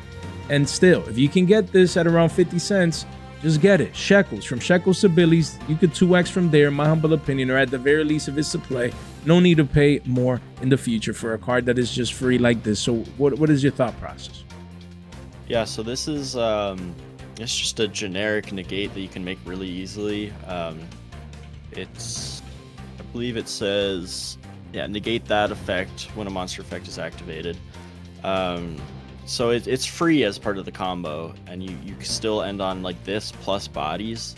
And still, if you can get this at around 50 cents, just get it. Shekels. From shekels to billies, you could 2x from there, in my humble opinion, or at the very least, if it's a play, no need to pay more in the future for a card that is just free like this. So what is your thought process? Yeah, so this is it's just a generic negate that you can make really easily. I believe it says, negate that effect when a monster effect is activated. So it's free as part of the combo, and you still end on like this plus bodies.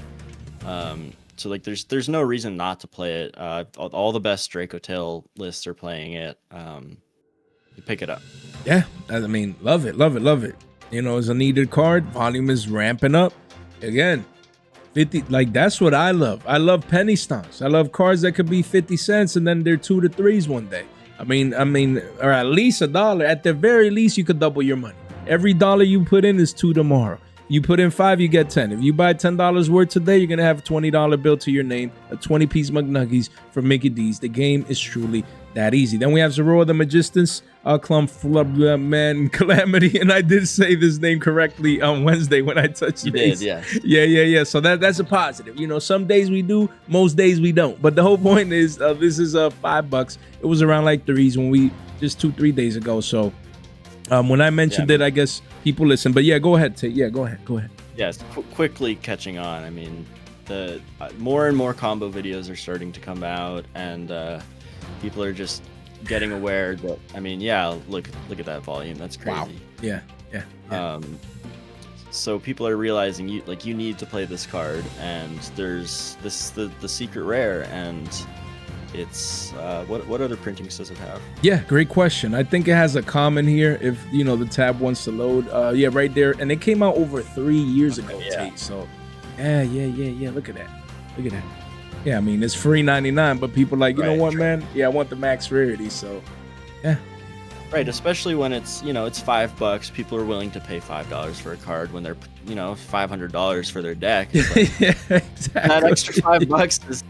So like there's no reason not to play it. All the best Draco Tail lists are playing it. You pick it up. Yeah, I mean, love it, love it, love it. You know, it's a needed card. Volume is ramping up. Again, 50, like that's what I love. I love penny stocks. I love cards that could be 50 cents and then they're 2 to 3s one day. I mean, or at least $1. At the very least, you could double your money. Every dollar you put in is 2 tomorrow. You put in 5, you get 10. If you buy $10 worth today, you're gonna have a $20 bill to your name, a 20-piece McNuggies from Mickey D's. The game is truly that easy. Then we have Zoroa the Majistus, man, Calamity, and I did say this name correctly on Wednesday when I touched base. You did, yes. Yeah. So that's a positive. You know, some days we do, most days we don't. But the whole point is, this is $5. It was around like 3s when we just 2-3 days ago. So when I mentioned it, I guess people listen. But yeah, go ahead. Go ahead. Yes, quickly catching on. I mean, the more and more combo videos are starting to come out, and people are just getting aware that, I mean, yeah, look at that volume. That's crazy. Wow. Yeah. So people are realizing you need to play this card, and there's the secret rare, and it's what other printings does it have? Yeah, great question. I think it has a common here if you know the tab wants to load. Yeah, right there, and it came out over 3 years ago. Yeah. Tate, so yeah. Look at that. Yeah, I mean it's free 99, but people like, you know what, man? Yeah, I want the max rarity. So yeah. Right, especially when it's it's $5. People are willing to pay $5 for a card when they're $500 for their deck. It's like, Yeah, exactly. that extra $5 is.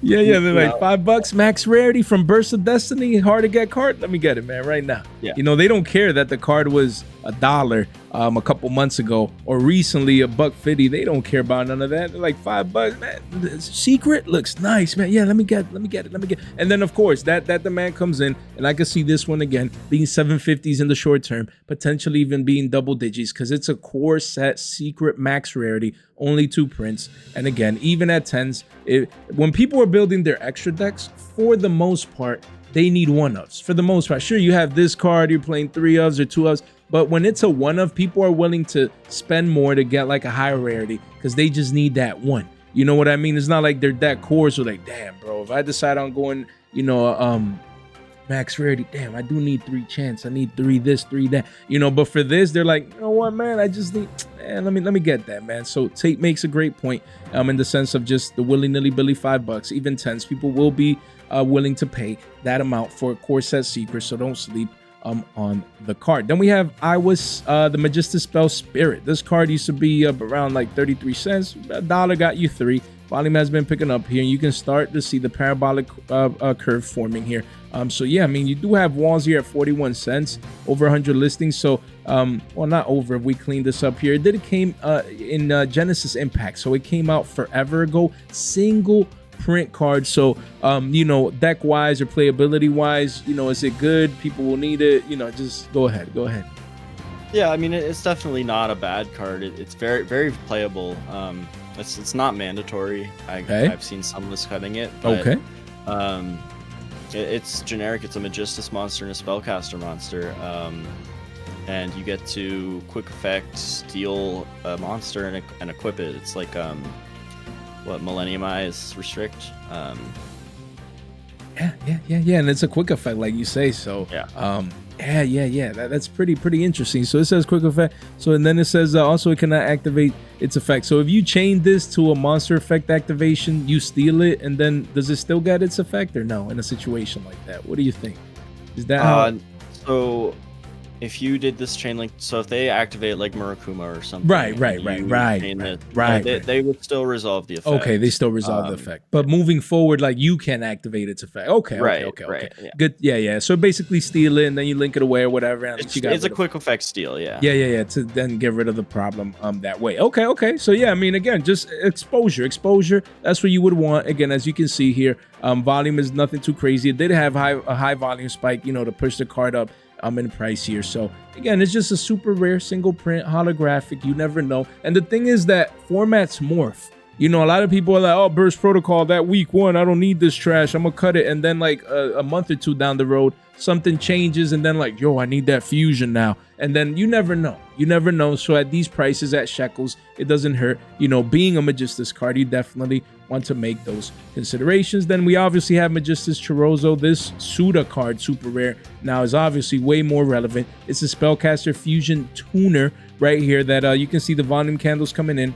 Yeah, they're like $5 max rarity from Burst of Destiny, hard to get card. Let me get it, man, right now. Yeah. You know, they don't care that the card was $1 a couple months ago or recently $1.50. They don't care about none of that. They're like $5, man. The secret looks nice, man. Yeah, let me get it. And then of course that demand comes in, and I can see this one again being 750s in the short term, potentially even being double digits because it's a core set secret max rarity, only 2 prints. And again, even at 10s, when people are building their extra decks, for the most part, they need 1-ofs. For the most part, sure, you have this card, you're playing 3-ofs or 2-ofs, but when it's a 1-of, people are willing to spend more to get like a higher rarity because they just need that one. You know what I mean? It's not like they're that core, so like, damn, bro, if I decide on going, max rarity, damn, I do need 3 chants. I need 3 this, 3 that. But for this, they're like, you know what, man, I just need, man, let me get that, man. So Tate makes a great point in the sense of just the willy-nilly Billy $5, even 10s. People will be willing to pay that amount for a core set secret, so don't sleep on the card. Then we have Iwas, the Majistus Spell Spirit. This card used to be up around like 33 cents. $1 got you 3. Volume has been picking up here, and you can start to see the parabolic curve forming here. So yeah, I mean, you do have walls here at 41 cents, over 100 listings. So well, not over, if we clean this up here. It came in Genesis Impact, so it came out forever ago, single print card. So deck wise or playability wise, is it good? People will need it. Just go ahead. Yeah, I mean, it's definitely not a bad card. It's very, very playable. It's not mandatory. I've seen some lists cutting it. But, okay. It's generic. It's a Majistus monster and a Spellcaster monster. And you get to quick effect steal a monster and equip it. It's like Millennium Eyes restrict. Yeah, and it's a quick effect, like you say. So yeah. That's pretty interesting. So it says quick effect. So and then it says also it cannot activate its effect. So if you chain this to a monster effect activation, you steal it, and then does it still get its effect or no? In a situation like that, what do you think? Is that how? So if you did this chain link, so if they activate like Murakuma or something, right. They would still resolve the effect. Okay, they still resolve the effect. But moving forward, like you can activate its effect. Okay. Yeah. Good. Yeah. So basically steal it and then you link it away or whatever. And it's a quick effect steal, yeah. Yeah. To then get rid of the problem that way. Okay. So yeah, I mean, again, just exposure. That's what you would want. Again, as you can see here, volume is nothing too crazy. It did have a high volume spike, to push the card up in price here. So again, it's just a super rare single print holographic. You never know. And the thing is that formats morph. You know, a lot of people are like, oh, Burst Protocol, that week 1, I don't need this trash, I'm gonna cut it. And then like a month or 2 down the road, something changes, and then like, yo, I need that fusion now. And then you never know. So at these prices at shekels, it doesn't hurt. You know, being a Majistus card, you definitely want to make those considerations. Then we obviously have Majistus Chorozo. This Suda card, super rare, now is obviously way more relevant. It's a Spellcaster Fusion Tuner right here that you can see the volume candles coming in.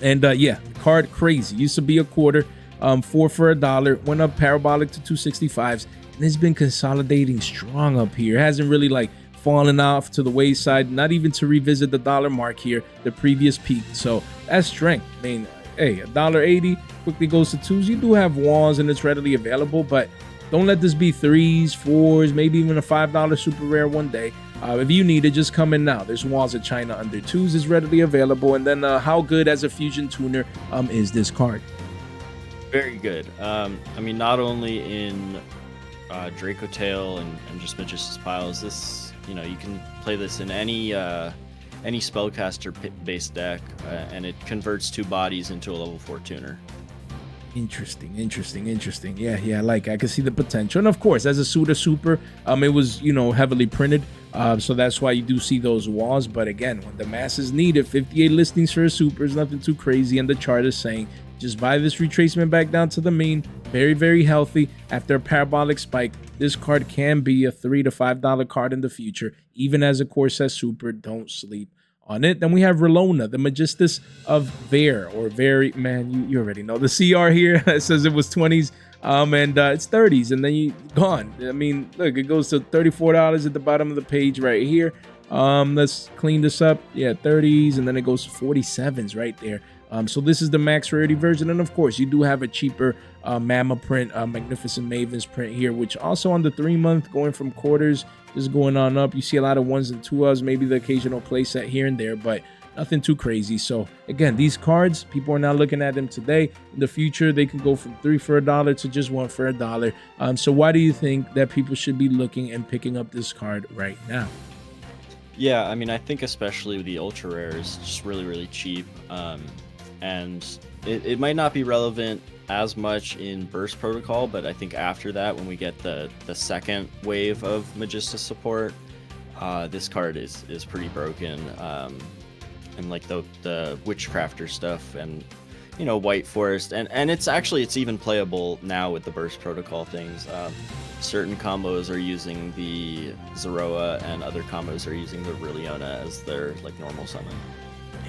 And yeah, card crazy. Used to be a quarter, 4 for $1, went up parabolic to 265s, and it's been consolidating strong up here. It hasn't really like fallen off to the wayside, not even to revisit the dollar mark here, the previous peak. So that's strength. I mean, hey, $1.80 quickly goes to 2s. You do have walls and it's readily available, but don't let this be 3s, 4s, maybe even a $5 super rare one day. If you need it, just come in now. There's walls of China under 2s is readily available. And then how good as a fusion tuner is this card? Very good. I mean, not only in Draco Tail and just Majistus piles, this, you know, you can play this in any spellcaster based deck, and it converts 2 bodies into a level 4 tuner. Interesting. Yeah, like I can see the potential. And of course, as a Suda super, it was, you know, heavily printed. So that's why you do see those walls. But again, when the masses need it, 58 listings for a super is nothing too crazy. And the chart is saying just buy this retracement back down to the mean. Very, very healthy. After a parabolic spike, this card can be a $3 to $5 card in the future. Even as a core says super, don't sleep on it. Then we have Relona, the Majistus of Ver, or Very, man, you already know. The CR here, it says it was 20s, and it's 30s, and then you gone. I mean, look, it goes to $34 at the bottom of the page right here. Let's clean this up. Yeah, 30s, and then it goes to 47s right there. So this is the max rarity version, and of course you do have a cheaper Mama print, Magnificent Mavens print here, which also on the 3-month going from quarters is going on up. You see a lot of 1s and 2s, maybe the occasional playset here and there, but nothing too crazy. So again, these cards, people are now looking at them today. In the future, they can go from 3 for $1 to just 1 for $1. So why do you think that people should be looking and picking up this card right now? Yeah, I mean, I think especially the ultra rare is just really, really cheap. And it might not be relevant as much in Burst Protocol, but I think after that, when we get the second wave of Majistus support, this card is pretty broken. And like the Witchcrafter stuff, and you know, White Forest, and it's even playable now with the Burst Protocol things. Certain combos are using the Zeroa, and other combos are using the Riliona as their like normal summon.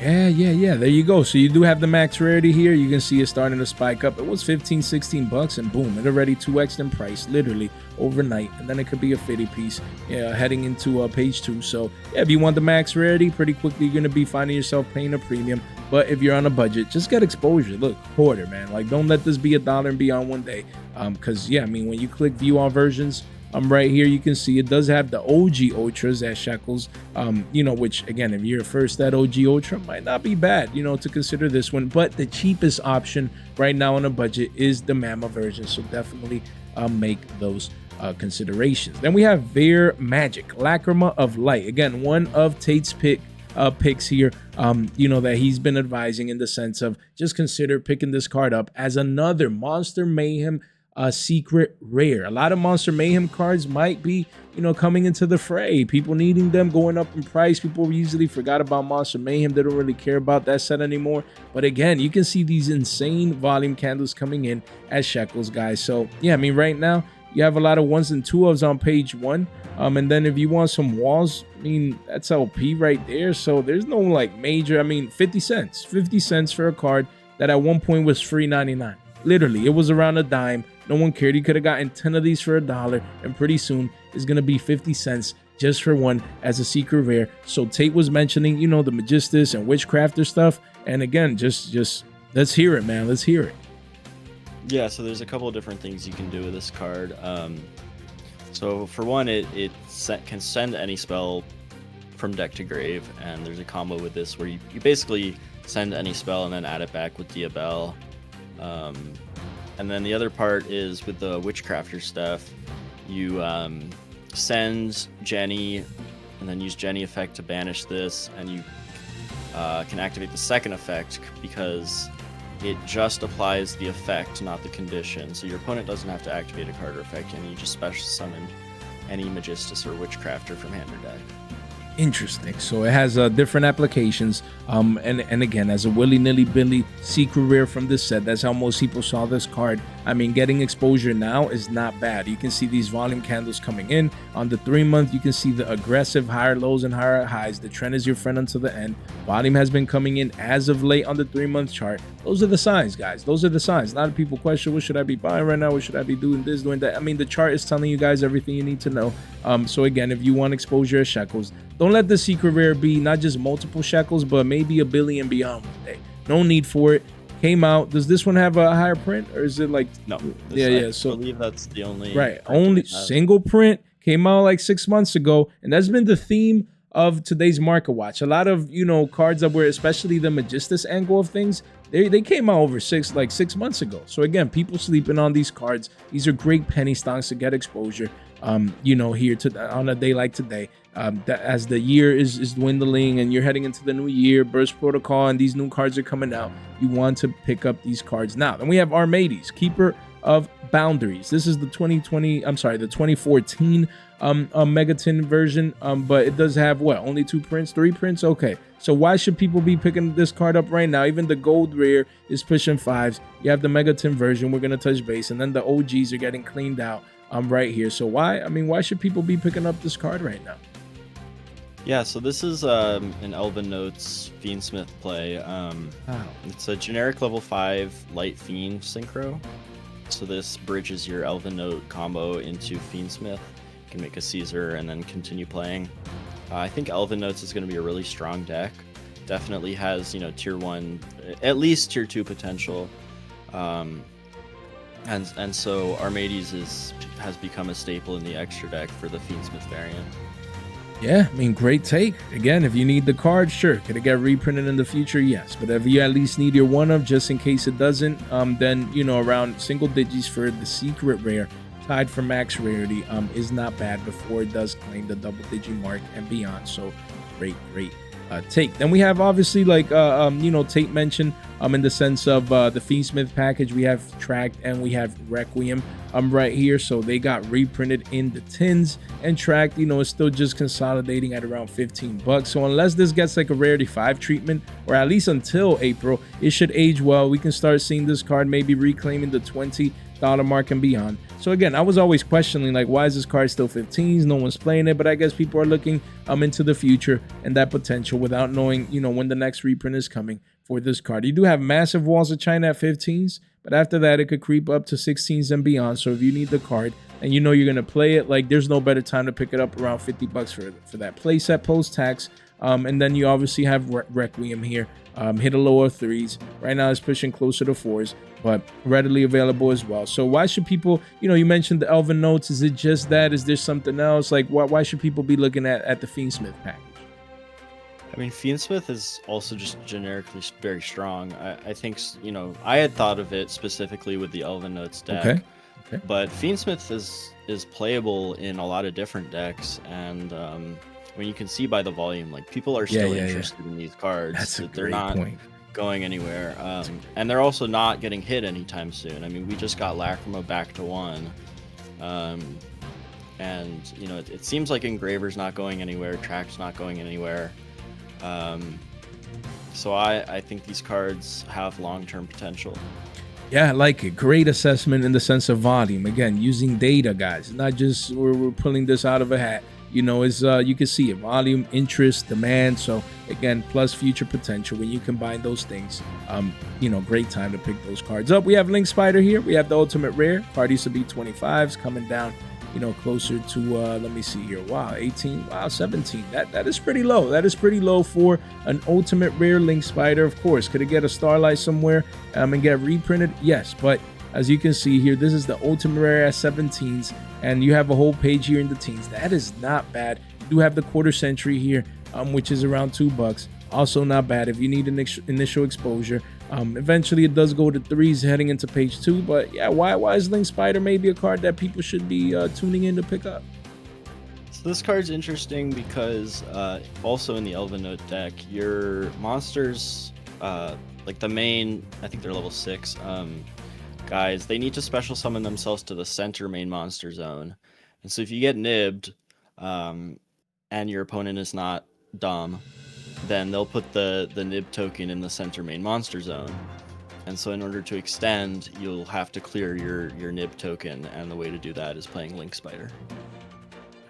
Yeah, there you go. So you do have the max rarity here. You can see it starting to spike up. It was 15, 16 bucks, and boom, it already 2x'd in price literally overnight. And then it could be a 50 piece heading into page 2. So yeah, if you want the max rarity, pretty quickly you're going to be finding yourself paying a premium. But if you're on a budget, just get exposure. Look, quarter, man. Like, don't let this be $1 and beyond one day. Because yeah, I mean, when you click view all versions, right here you can see it does have the OG Ultras at shekels, you know, which again, if you're first, that OG Ultra might not be bad, you know, to consider this one. But the cheapest option right now on a budget is the Mama version, so definitely make those considerations. Then we have Ver Magic, Lacrima of Light. Again, one of Tate's picks here, you know, that he's been advising in the sense of just consider picking this card up as another Monster Mayhem secret rare. A lot of Monster Mayhem cards might be, you know, coming into the fray. People needing them, going up in price. People easily forgot about Monster Mayhem. They don't really care about that set anymore. But again, you can see these insane volume candles coming in as shekels, guys. So yeah, I mean, right now you have a lot of 1s and 2s on page 1. And then if you want some walls, I mean, that's LP right there. So there's no like major, I mean, 50 cents for a card that at one point was free 99. Literally, it was around a dime. No one cared. You could have gotten 10 of these for $1, and pretty soon it's going to be 50 cents just for one as a secret rare. So Tate was mentioning, you know, the Majistus and Witchcrafter stuff. And again, just let's hear it, man. Let's hear it. Yeah, so there's a couple of different things you can do with this card. So for one, it can send any spell from deck to grave, and there's a combo with this where you basically send any spell and then add it back with Diabel. And then the other part is with the Witchcrafter stuff, you send Jenny and then use Jenny effect to banish this, and you can activate the second effect because it just applies the effect, not the condition. So your opponent doesn't have to activate a card or effect, and you just special summon any Majistus or Witchcrafter from hand or deck. Interesting. So it has different applications, and again, as a willy-nilly Billy secret rare from this set, that's how most people saw this card. I mean, getting exposure now is not bad. You can see these volume candles coming in on the 3-month. You can see the aggressive higher lows and higher highs. The trend is your friend until the end. Volume has been coming in as of late on the 3-month chart. Those are the signs, guys. Those are the signs. A lot of people question, what should I be buying right now? What should I be doing this, doing that? I mean, the chart is telling you guys everything you need to know. So again, if you want exposure at shekels, don't let the secret rare be not just multiple shekels, but maybe a billion beyond one day. No need for it. Came out. Does this one have a higher print, or is it like no? Yeah. So I believe that's the only only single print. Came out like 6 months ago, and that's been the theme of today's market watch. A lot of cards that were, especially the Majistus angle of things, they came out over 6 months ago. So again, people sleeping on these cards. These are great penny stocks to get exposure. Here on a day like today, as the year is dwindling and you're heading into the new year, Burst Protocol, and these new cards are coming out, you want to pick up these cards now. Then we have Architype, Keeper of Boundaries. This is the 2014 Megaton version, but it does have only 2 prints, 3 prints. Okay, so why should people be picking this card up right now? Even the gold rare is pushing 5s. You have the Megaton version, we're gonna touch base, and then the OGs are getting cleaned out right here. So why should people be picking up this card right now? Yeah, so this is an Elven Notes Fiendsmith play. It's a generic level 5 light Fiend synchro. So this bridges your Elven Note combo into Fiendsmith. You can make a Caesar and then continue playing. I think Elven Notes is going to be a really strong deck. Definitely has tier 1, at least tier 2 potential. And so Architype has become a staple in the extra deck for the Fiendsmith variant. Yeah, I mean, great take. Again, if you need the card, sure. Could it get reprinted in the future? Yes. But if you at least need your one of, just in case it doesn't, then, around single digits for the secret rare, tied for max rarity, is not bad before it does claim the double digit mark and beyond. So great take. Then we have obviously Tate mentioned in the sense of the Fiendsmith package, we have Tracked and we have Requiem right here. So they got reprinted in the tins, and Tracked is still just consolidating at around $15. So unless this gets like a Rarity 5 treatment, or at least until April, it should age well. We can start seeing this card maybe reclaiming the $20 mark and beyond. So again, I was always questioning, like, why is this card still 15s? No one's playing it, but I guess people are looking into the future and that potential without knowing, when the next reprint is coming for this card. You do have massive walls of China at 15s, but after that, it could creep up to 16s and beyond. So if you need the card and you're going to play it, like, there's no better time to pick it up around $50 for that playset post-tax. And then you obviously have Requiem here. Hit a lower 3s. Right now it's pushing closer to 4s, but readily available as well. So why should people, you mentioned the Elven Notes. Is it just that? Is there something else? Like, why should people be looking at the Fiendsmith package? I mean, Fiendsmith is also just generically very strong. I think, I had thought of it specifically with the Elven Notes deck. Okay. But Fiendsmith is playable in a lot of different decks, and when you can see by the volume, like, people are still interested in these cards. That's a they're great not point. Going anywhere, and they're also not getting hit anytime soon. I mean, we just got Lacrima back to 1, and it seems like Engraver's not going anywhere, Track's not going anywhere. So I think these cards have long-term potential. Yeah, I like it. Great assessment in the sense of volume. Again, using data, guys. Not just we're pulling this out of a hat. Is you can see it. Volume, interest, demand. So again, plus future potential. When you combine those things, great time to pick those cards up. We have Link Spider here. We have the ultimate rare. Card used to be 25s, coming down, closer to let me see here. Wow, 18. Wow, 17. That is pretty low. That is pretty low for an ultimate rare Link Spider. Of course, could it get a Starlight somewhere and get reprinted? Yes, but as you can see here, this is the ultimate rare at 17s, and you have a whole page here in the teens. That is not bad. You do have the quarter century here, which is around $2. Also not bad if you need an initial exposure. Eventually it does go to 3s heading into page 2, but yeah, why is Link Spider maybe a card that people should be tuning in to pick up? So this card's interesting because also in the Elven Note deck, your monsters like the main, I think they're level 6 guys, they need to special summon themselves to the center main monster zone. And so if you get nibbed, and your opponent is not dumb, then they'll put the nib token in the center main monster zone. And so in order to extend, you'll have to clear your nib token, and the way to do that is playing Link Spider.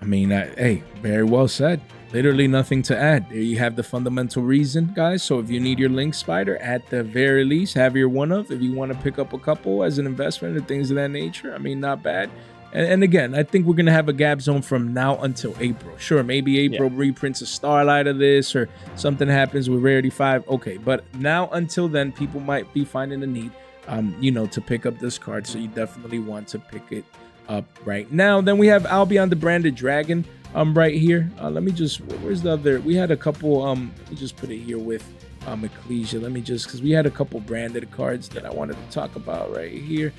I mean, hey, very well said. Literally nothing to add. There you have the fundamental reason, guys. So if you need your Link Spider, at the very least, have your one of. If you want to pick up a couple as an investment or things of that nature, I mean, not bad. And again, I think we're going to have a gap zone from now until April. Sure, maybe April reprints a Starlight of this or something happens with Rarity 5. Okay, but now until then, people might be finding the need, to pick up this card. So you definitely want to pick it up right now. Then we have Albion the Branded Dragon right here. Let me just, where's the other? We had a couple, let me just put it here with Ecclesia. Let me just, because we had a couple branded cards that I wanted to talk about right here.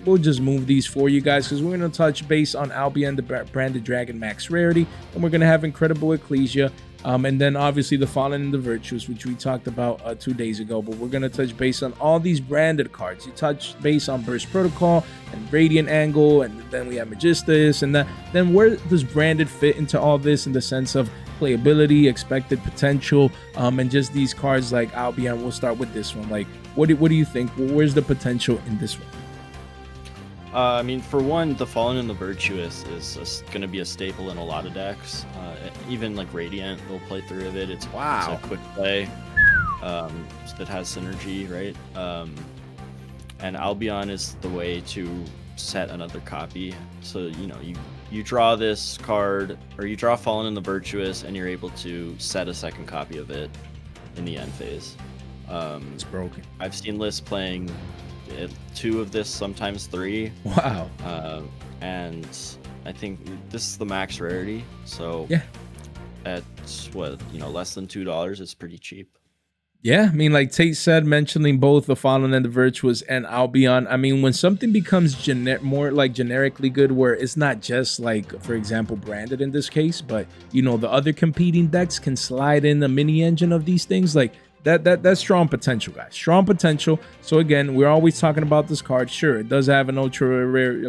We'll just move these for you guys because we're going to touch base on Albion, the Branded Dragon Max Rarity, and we're going to have Incredible Ecclesia, and then obviously the Fallen and the Virtuous, which we talked about 2 days ago. But we're going to touch base on all these branded cards. You touch base on Burst Protocol and Radiant Angle, and then we have Majistus, and then where does branded fit into all this in the sense of playability, expected potential, and just these cards like Albion. We'll start with this one. Like, what do you think? Where's the potential in this one? I mean, for one, the Fallen and the Virtuous is going to be a staple in a lot of decks. Even like Radiant will play through of it. It's a quick play that has synergy, right? And Albion is the way to set another copy. So, you draw this card, or you draw Fallen and the Virtuous, and you're able to set a second copy of it in the end phase. It's broken. I've seen lists playing 2 of this, sometimes 3. Wow. And I think this is the max rarity, so yeah, at less than $2, it's pretty cheap. Yeah, I mean, like Tate said, mentioning both the Fallen and the Virtuous and Albion, I mean, when something becomes more like generically good, where it's not just like, for example, branded in this case, but the other competing decks can slide in a mini engine of these things, like that's strong potential, guys. Strong potential. So again, we're always talking about this card. Sure, it does have a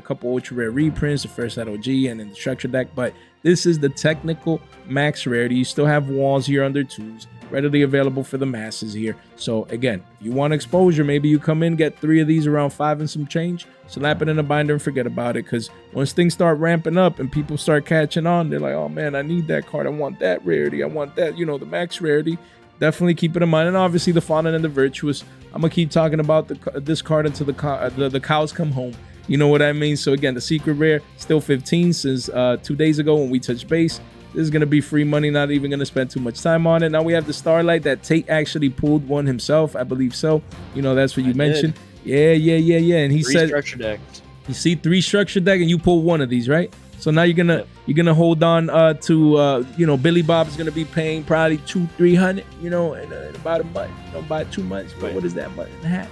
couple ultra rare reprints, the first at OG and in the structure deck, but this is the technical max rarity. You still have walls here under 2s, readily available for the masses here. So again, if you want exposure, maybe you come in, get 3 of these around 5 and some change, slap it in a binder and forget about it. Because once things start ramping up and people start catching on, they're like, oh man, I need that card. I want that rarity. I want that, the max rarity. Definitely keep it in mind. And obviously the Fallen and the Virtuous. I'm going to keep talking about this card until the cows come home. You know what I mean? So again, the secret rare, still 15 since 2 days ago when we touched base. This is going to be free money, not even going to spend too much time on it. Now we have the Starlight that Tate actually pulled one himself. I believe so. That's what you mentioned. Yeah. And he said, 3 structure decks. You see 3 structure deck and you pull one of these, right? So now you're gonna hold on to Billy Bob is gonna be paying probably $200-300 in about a month, about 2 months. But what is that, month and a half?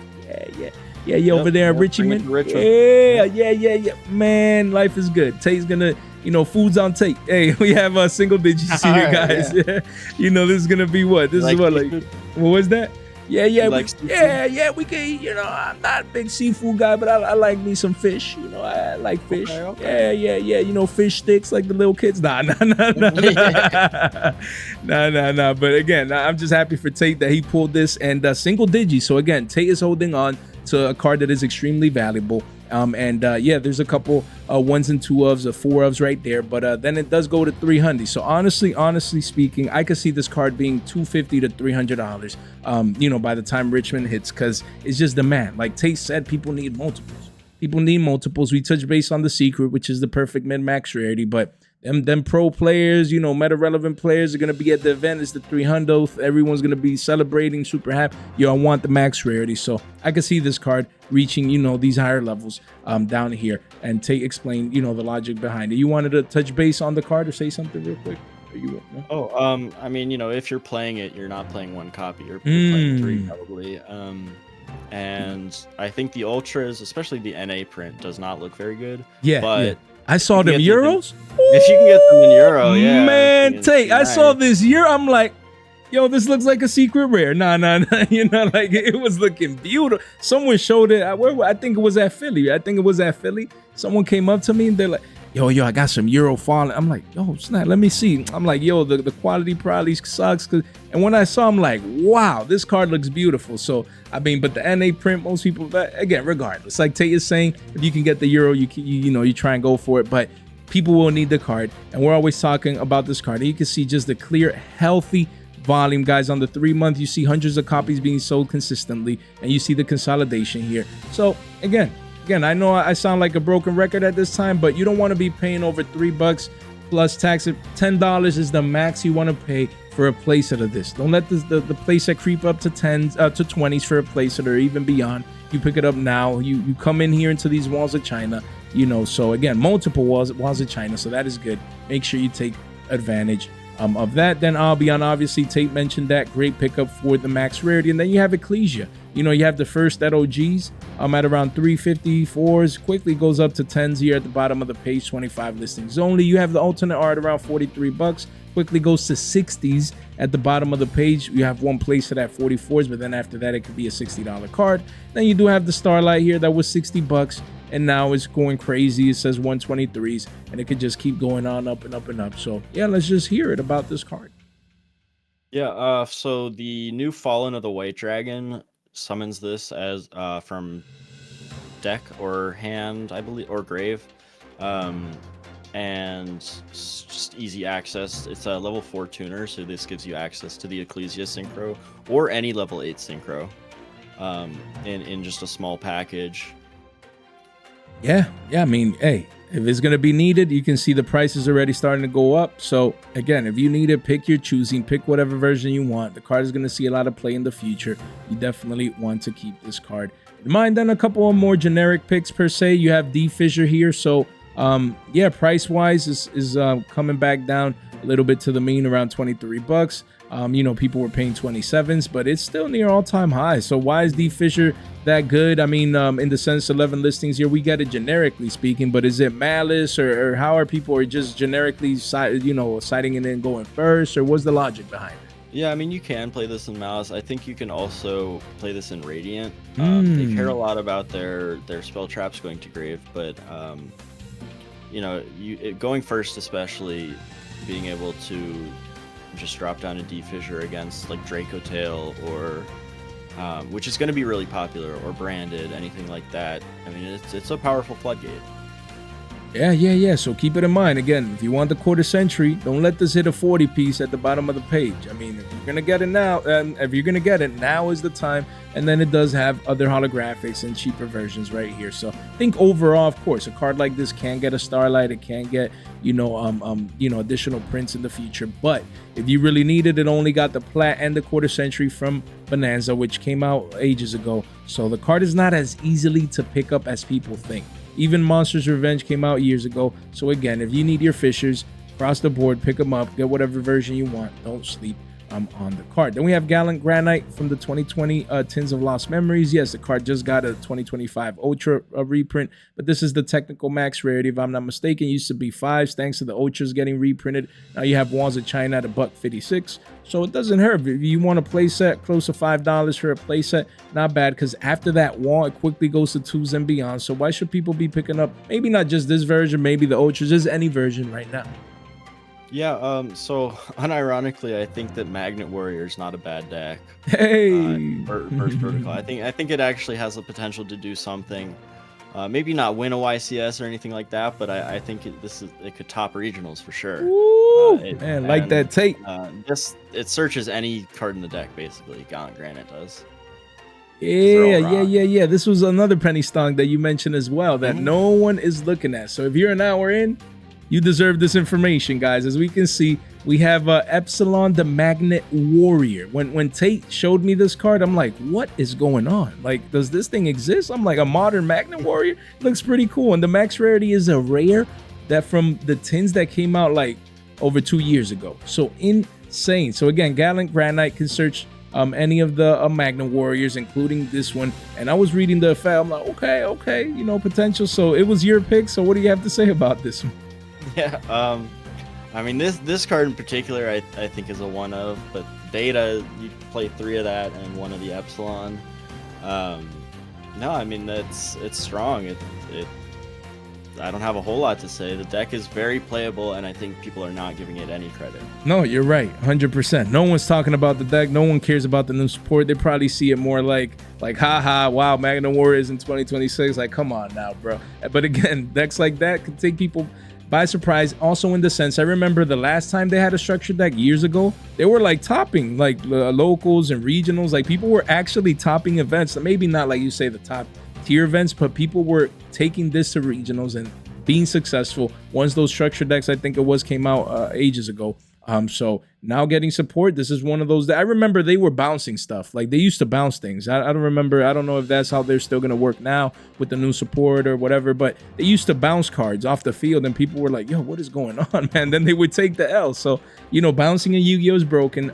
Yeah, over there in Richmond. Yeah. Man, life is good. Tate's gonna, food's on Tate. Hey, we have single digits here, guys. Yeah. This is gonna be what? This is what, like, what was that? Yeah, we can eat, I'm not a big seafood guy, but I like me some fish. I like fish. Okay. Yeah. Fish sticks like the little kids. Nah. Nah. But again, I'm just happy for Tate that he pulled this and single digi. So again, Tate is holding on to a card that is extremely valuable. There's a couple 1s and 2 ofs, 4 ofs right there, but then it does go to $300. So honestly speaking, I could see this card being $250 to $300 by the time Richmond hits, because it's just demand. Like Tate said, people need multiples. We touch base on the secret, which is the perfect mid-max rarity, but them pro players, meta relevant players are gonna be at the event. It's the 300th. Everyone's gonna be celebrating, super happy. I want the max rarity. So I can see this card reaching, these higher levels down here. And Tate explain, the logic behind it. You wanted to touch base on the card or say something real quick? I mean, if you're playing it, you're not playing 1 copy. You're playing 3 probably. And I think the ultras, especially the NA print, does not look very good. Yeah. I saw them euros. If you can get them in euro, yeah. Man, Tate, I saw this euro. I'm like, yo, this looks like a secret rare. Nah, you know, like it was looking beautiful. Someone showed it. I think it was at Philly. Someone came up to me and they're like, yo, I got some Euro falling. I'm like, yo, snap, let me see. I'm like, yo, the quality probably sucks. And when I saw, I'm like, wow, this card looks beautiful. So, I mean, but the NA print, most people, again, regardless, like Tate is saying, if you can get the Euro, you try and go for it. But people will need the card. And we're always talking about this card. And you can see just the clear, healthy volume, guys. On the 3-month, you see hundreds of copies being sold consistently. And you see the consolidation here. So, again, I know I sound like a broken record at this time, but you don't want to be paying over $3 plus tax. $10 is the max you want to pay for a playset of this. Don't let the playset creep up to 10s to 20s for a playset or even beyond. You pick it up now. You come in here into these walls of China, you know. So again, multiple walls of China. So that is good. Make sure you take advantage of that. Then Albion, obviously, Tate mentioned that. Great pickup for the max rarity. And then you have Ecclesia. You know, you have the first at OGs at around 354s, quickly goes up to 10s here at the bottom of the page, 25 listings only. You have the alternate art around $43, quickly goes to 60s at the bottom of the page. You have one place at 44s, but then after that, it could be a $60 card. Then you do have the Starlight here that was $60, and now it's going crazy. It says 123s, and it could just keep going on up and up and up. So yeah, let's just hear it about this card. Yeah, so the new Fallen of the White Dragon summons this as from deck or hand, I believe, or grave, and it's just easy access. It's a level 4 tuner, so this gives you access to the Ecclesia Synchro or any level 8 Synchro in just a small package. Yeah, I mean, hey, if it's going to be needed, you can see the prices already starting to go up. So again, if you need it, pick your choosing, pick whatever version you want. The card is going to see a lot of play in the future. You definitely want to keep this card in mind. Then a couple of more generic picks per se. You have D Fissure here. So yeah, price wise is coming back down a little bit to the mean, around $23. You know, people were paying 27s, but it's still near all-time highs. So why is D Fissure that good? I mean, in the sense 11 listings here, we get it generically speaking, but is it malice or how are people just generically citing it and going first, or what's the logic behind it? Yeah, I mean, you can play this in Malice. I think you can also play this in Radiant. They care a lot about their spell traps going to grave, but you know, going first, especially being able to just drop down a D Fissure against like Draco Tail or which is going to be really popular, or branded, anything like that. I mean, it's a powerful floodgate. Yeah. So keep it in mind. Again, if you want the quarter century, don't let this hit a 40 piece at the bottom of the page. I mean, if you're gonna get it now, now is the time. And then it does have other holographics and cheaper versions right here. So I think overall, of course, a card like this can get a Starlight. It can get additional prints in the future. But if you really need it, it only got the plat and the quarter century from Bonanza, which came out ages ago. So the card is not as easily to pick up as people think. Even Monster's Revenge came out years ago. So again, if you need your Fissures, across the board, pick them up, get whatever version you want. Don't sleep on the card. Then we have Gallant Granite from the 2020 Tins of Lost Memories. Yes, the card just got a 2025 Ultra reprint, but this is the technical max rarity, if I'm not mistaken. It used to be 5s, thanks to the Ultras getting reprinted. Now you have Walls of China at $156. So it doesn't hurt. If you want a playset close to $5 for a playset, not bad, because after that wall, it quickly goes to 2s and beyond. So why should people be picking up maybe not just this version, maybe the Ultras, just any version right now? Yeah, so unironically, I think that Magnet Warrior is not a bad deck. Hey, Burst Protocol. I think it actually has the potential to do something. Maybe not win a YCS or anything like that, but I think it could top regionals for sure. Man, like that tape. It searches any card in the deck basically. Gallant Granite does. Yeah. This was another penny stock that you mentioned as well that no one is looking at. So if you're an hour in, you deserve this information, guys. As we can see, we have Epsilon the Magnet Warrior. When Tate showed me this card, I'm like, what is going on? Like, does this thing exist? I'm like, a modern Magnet Warrior? Looks pretty cool. And the max rarity is a rare that from the tins that came out like over 2 years ago. So insane. So again, Gallant Granite can search any of the Magnet Warriors, including this one. And I was reading the effect. I'm like, okay, potential. So it was your pick. So what do you have to say about this one? Yeah, I mean, this card in particular, I think is a one of, but Beta, you play 3 of that and 1 of the Epsilon. No, I mean it's strong. I don't have a whole lot to say. The deck is very playable, and I think people are not giving it any credit. No, you're right, 100%. No one's talking about the deck. No one cares about the new support. They probably see it more like haha, wow, Magna Warriors in 2026. Like, come on now, bro. But again, decks like that can take people by surprise. Also, in the sense, I remember the last time they had a structured deck years ago, they were like topping like locals and regionals. Like, people were actually topping events. Maybe not like you say the top tier events, but people were taking this to regionals and being successful once those structured decks, I think it was, came out ages ago. So now getting support, this is one of those that I remember they were bouncing stuff. Like, they used to bounce things. I don't remember. I don't know if that's how they're still going to work now with the new support or whatever, but they used to bounce cards off the field and people were like, yo, what is going on, man? Then they would take the L. So, you know, bouncing in Yu-Gi-Oh is broken.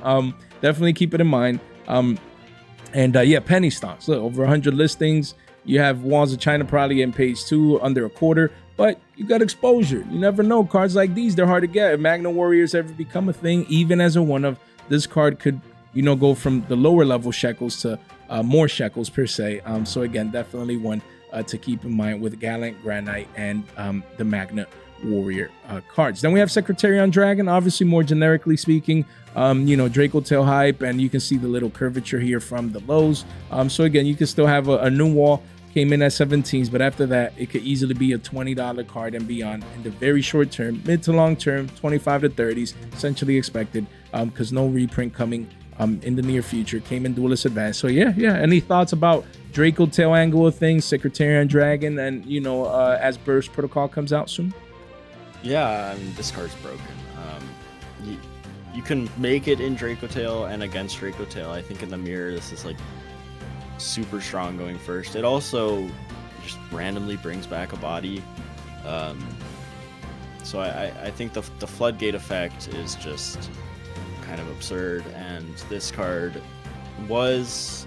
Definitely keep it in mind. Yeah, penny stocks. Look, over 100 listings. You have Walls of China probably in page 2, under a quarter. But you got exposure. You never know. Cards like these, they're hard to get. If Magna Warriors ever become a thing, even as a one of, this card could, you know, go from the lower level shekels to more shekels per se. So again, definitely one to keep in mind with Gallant, Granite, and the Magna Warrior cards. Then we have Secretariat Dragon, obviously more generically speaking, you know, Draco Tail hype, and you can see the little curvature here from the lows. So again, you can still have a new wall. Came in at 17s, but after that, it could easily be a $20 card and beyond in the very short term, mid to long term, 25 to 30s, essentially expected, because no reprint coming in the near future. Came in Duelist Advanced. So yeah. Any thoughts about Draco Tail angle of things, Secretariat Dragon, and you know, as Burst Protocol comes out soon? Yeah, I mean, this card's broken. You can make it in Draco Tail and against Draco Tail. I think in the mirror, this is like super strong going first. It also just randomly brings back a body. So I think the floodgate effect is just kind of absurd, and this card was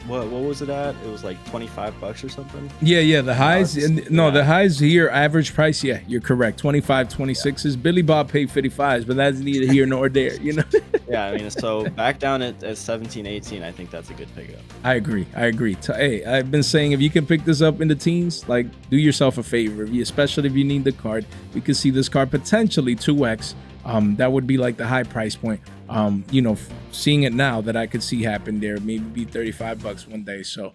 what was it at? It was like $25 or something. Yeah, the highs. The highs here, average price. Yeah, you're correct. 25, 26 is. Billy Bob paid 55s, but that's neither here nor there. You know. Yeah, I mean, so back down at 17, 18, I think that's a good pickup. I agree. Hey, I've been saying if you can pick this up in the teens, like, do yourself a favor, especially if you need the card. We could see this card potentially 2x. That would be like the high price point. You know, seeing it now that I could see happen there, maybe be $35 one day. So,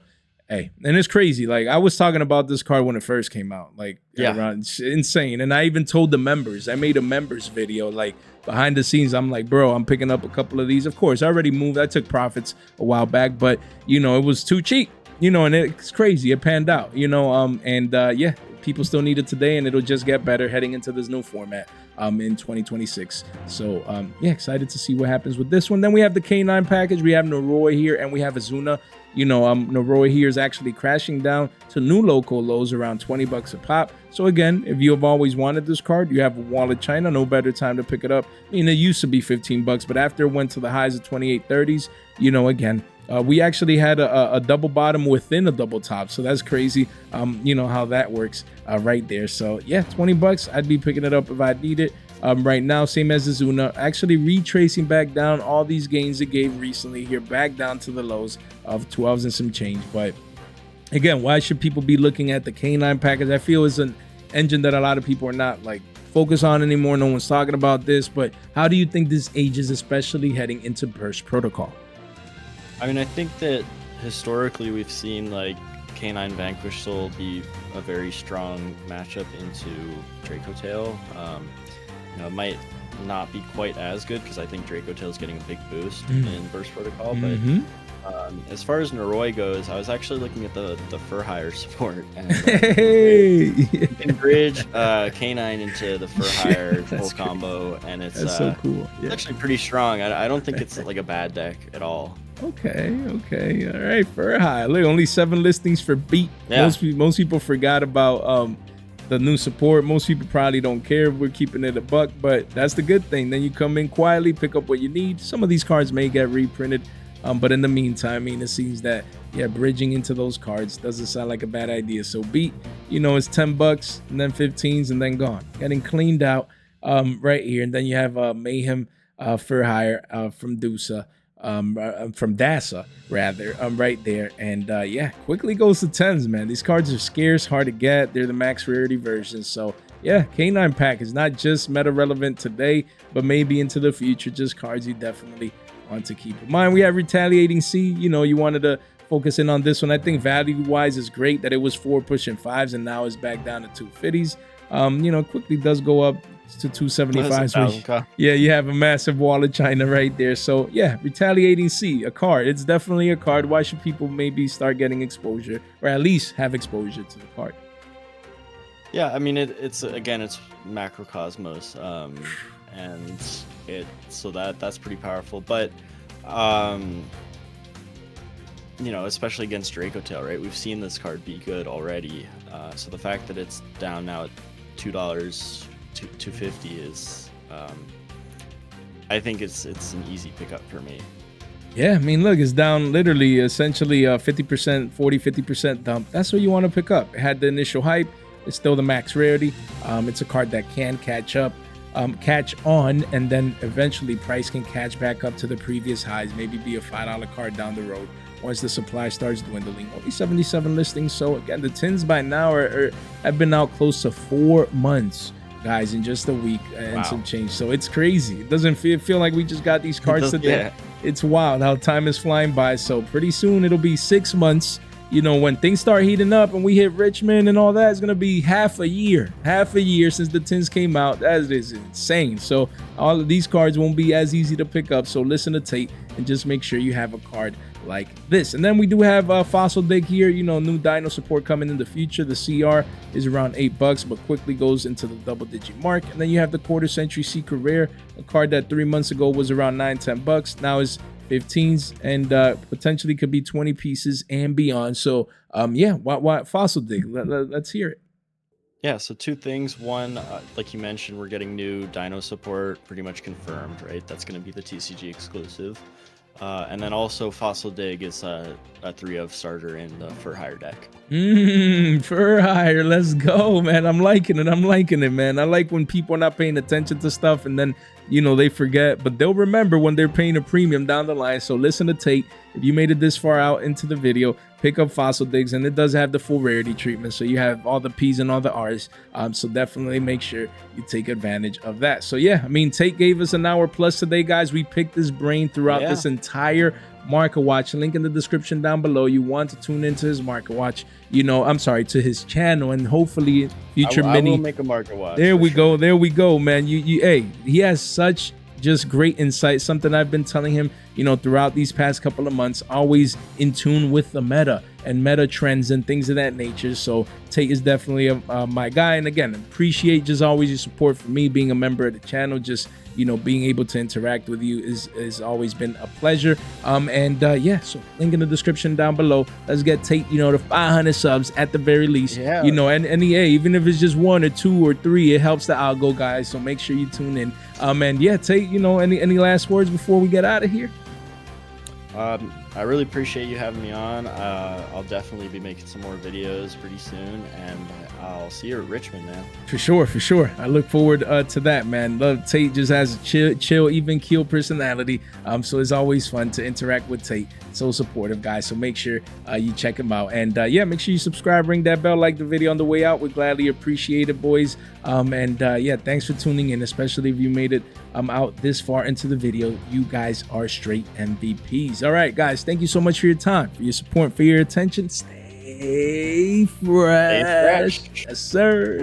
hey, and it's crazy. Like, I was talking about this card when it first came out. Like, yeah, it's insane. And I even told the members. I made a members video, like, behind the scenes. I'm like, bro, I'm picking up a couple of these. Of course, I already moved. I took profits a while back, but you know, it was too cheap. You know, and it's crazy. It panned out. You know, yeah, people still need it today, and it'll just get better heading into this new format in 2026. So yeah, excited to see what happens with this one. Then we have the K9 package. We have Noroi here, and we have Azuna. You know, Noroi here is actually crashing down to new local lows around $20 a pop. So again, if you have always wanted this card, you have a Wall of China, no better time to pick it up. I mean, it used to be $15, but after it went to the highs of 28, 30s, you know, again, we actually had a double bottom within a double top. So that's crazy. You know how that works right there. So yeah, $20. I'd be picking it up if I need it. Right now, same as Azuna, actually retracing back down all these gains it gave recently here, back down to the lows of 12s and some change. But again, why should people be looking at the K9 package? I feel it's an engine that a lot of people are not like focused on anymore. No one's talking about this, but how do you think this ages, especially heading into Burst Protocol? I mean, I think that historically we've seen like K9 Vanquish Soul be a very strong matchup into Draco Tail. You know, it might not be quite as good because I think Draco Tail is getting a big boost in Burst Protocol. But as far as Noroi goes, I was actually looking at the Fur Hire support. And, you can bridge K9 into the Fur Hire full combo, and it's so cool. Yeah. It's actually pretty strong. I don't think it's like a bad deck at all. Okay. All right, Fur Hire. Look, only 7 listings for beat. Yeah. Most people forgot about the new support. Most people probably don't care if we're keeping it a buck, but that's the good thing. Then you come in quietly, pick up what you need. Some of these cards may get reprinted, but in the meantime, I mean, it seems that, yeah, bridging into those cards doesn't sound like a bad idea. So beat, you know, it's $10 and then 15s and then gone. Getting cleaned out. right here. And then you have Mayhem for hire from Dusa. From Dasa rather, right there. And yeah, quickly goes to 10s, man. These cards are scarce, hard to get. They're the max rarity version. So yeah, K9 pack is not just meta relevant today, but maybe into the future. Just cards you definitely want to keep in mind. We have Retaliating C. You know, you wanted to focus in on this one. I think value wise is great that it was 4 pushing 5s and now it's back down to 250s. You know, quickly does go up to 275. So yeah, you have a massive wall of China right there. So yeah, Retaliating C, a card. It's definitely a card. Why should people maybe start getting exposure, or at least have exposure to the card? Yeah, I mean it's again, it's macrocosmos, and that's pretty powerful. But you know, especially against Draco Tail, right? We've seen this card be good already. So the fact that it's down now at $2, $2.50 is, I think it's an easy pickup for me. Yeah, I mean, look, it's down literally, essentially 50%, 50% dump. That's what you want to pick up. It had the initial hype. It's still the max rarity. It's a card that can catch on, and then eventually price can catch back up to the previous highs, maybe be a $5 card down the road once the supply starts dwindling. Only 77 listings. So again, the tins by now have been out close to 4 months, guys, in just a week and some change. So it's crazy. It doesn't feel like we just got these cards today. Yeah. It's wild how time is flying by. So pretty soon it'll be 6 months. You know, when things start heating up and we hit Richmond and all that, it's going to be half a year since the tins came out. That is insane. So all of these cards won't be as easy to pick up. So listen to Tate and just make sure you have a card like this. And then we do have Fossil Dig here. You know, new dino support coming in the future. The CR is around $8, but quickly goes into the double-digit mark. And then you have the quarter century Secret Rare, a card that 3 months ago was around $9-10. Now is 15s and potentially could be 20 pieces and beyond. So yeah, why Fossil Dig? Let's hear it. Yeah, so 2 things. One, like you mentioned, we're getting new dino support pretty much confirmed, right? That's going to be the TCG exclusive. And then also Fossil Dig is a 3-of starter in the For Hire deck. For Hire, let's go, man. I'm liking it, man. I like when people are not paying attention to stuff and then, you know, they forget, but they'll remember when they're paying a premium down the line. So listen to Tate. If you made it this far out into the video, pick up Fossil Digs, and it does have the full rarity treatment. So you have all the P's and all the R's. So definitely make sure you take advantage of that. So yeah, I mean, Tate gave us an hour plus today, guys. We picked his brain throughout this entire market watch. Link in the description down below. You want to tune into his market watch, you know, I'm sorry, to his channel, and hopefully future I will make a market watch. There we go, man. Hey, he has such just great insight, something I've been telling him, you know, throughout these past couple of months, always in tune with the meta and meta trends and things of that nature. So Tate is definitely my guy. And again, appreciate just always your support for me, being a member of the channel. Just, you know, being able to interact with you is always been a pleasure. Yeah, so link in the description down below. Let's get Tate, you know, to 500 subs at the very least. Yeah. You know, and even if it's just 1 or 2 or 3, it helps the algo, guys. So make sure you tune in. And yeah, Tate, you know, any last words before we get out of here? I really appreciate you having me on. I'll definitely be making some more videos pretty soon, and I'll see you at Richmond, man. For sure. I look forward to that, man. Love Tate just has a chill, even keel personality. So it's always fun to interact with Tate. So supportive, guys. So make sure you check him out. And yeah, make sure you subscribe, ring that bell, like the video on the way out. We gladly appreciate it, boys. Yeah, thanks for tuning in, especially if you made it out this far into the video. You guys are straight MVPs. All right, guys, thank you so much for your time, for your support, for your attention. Stay fresh. Yes, sir.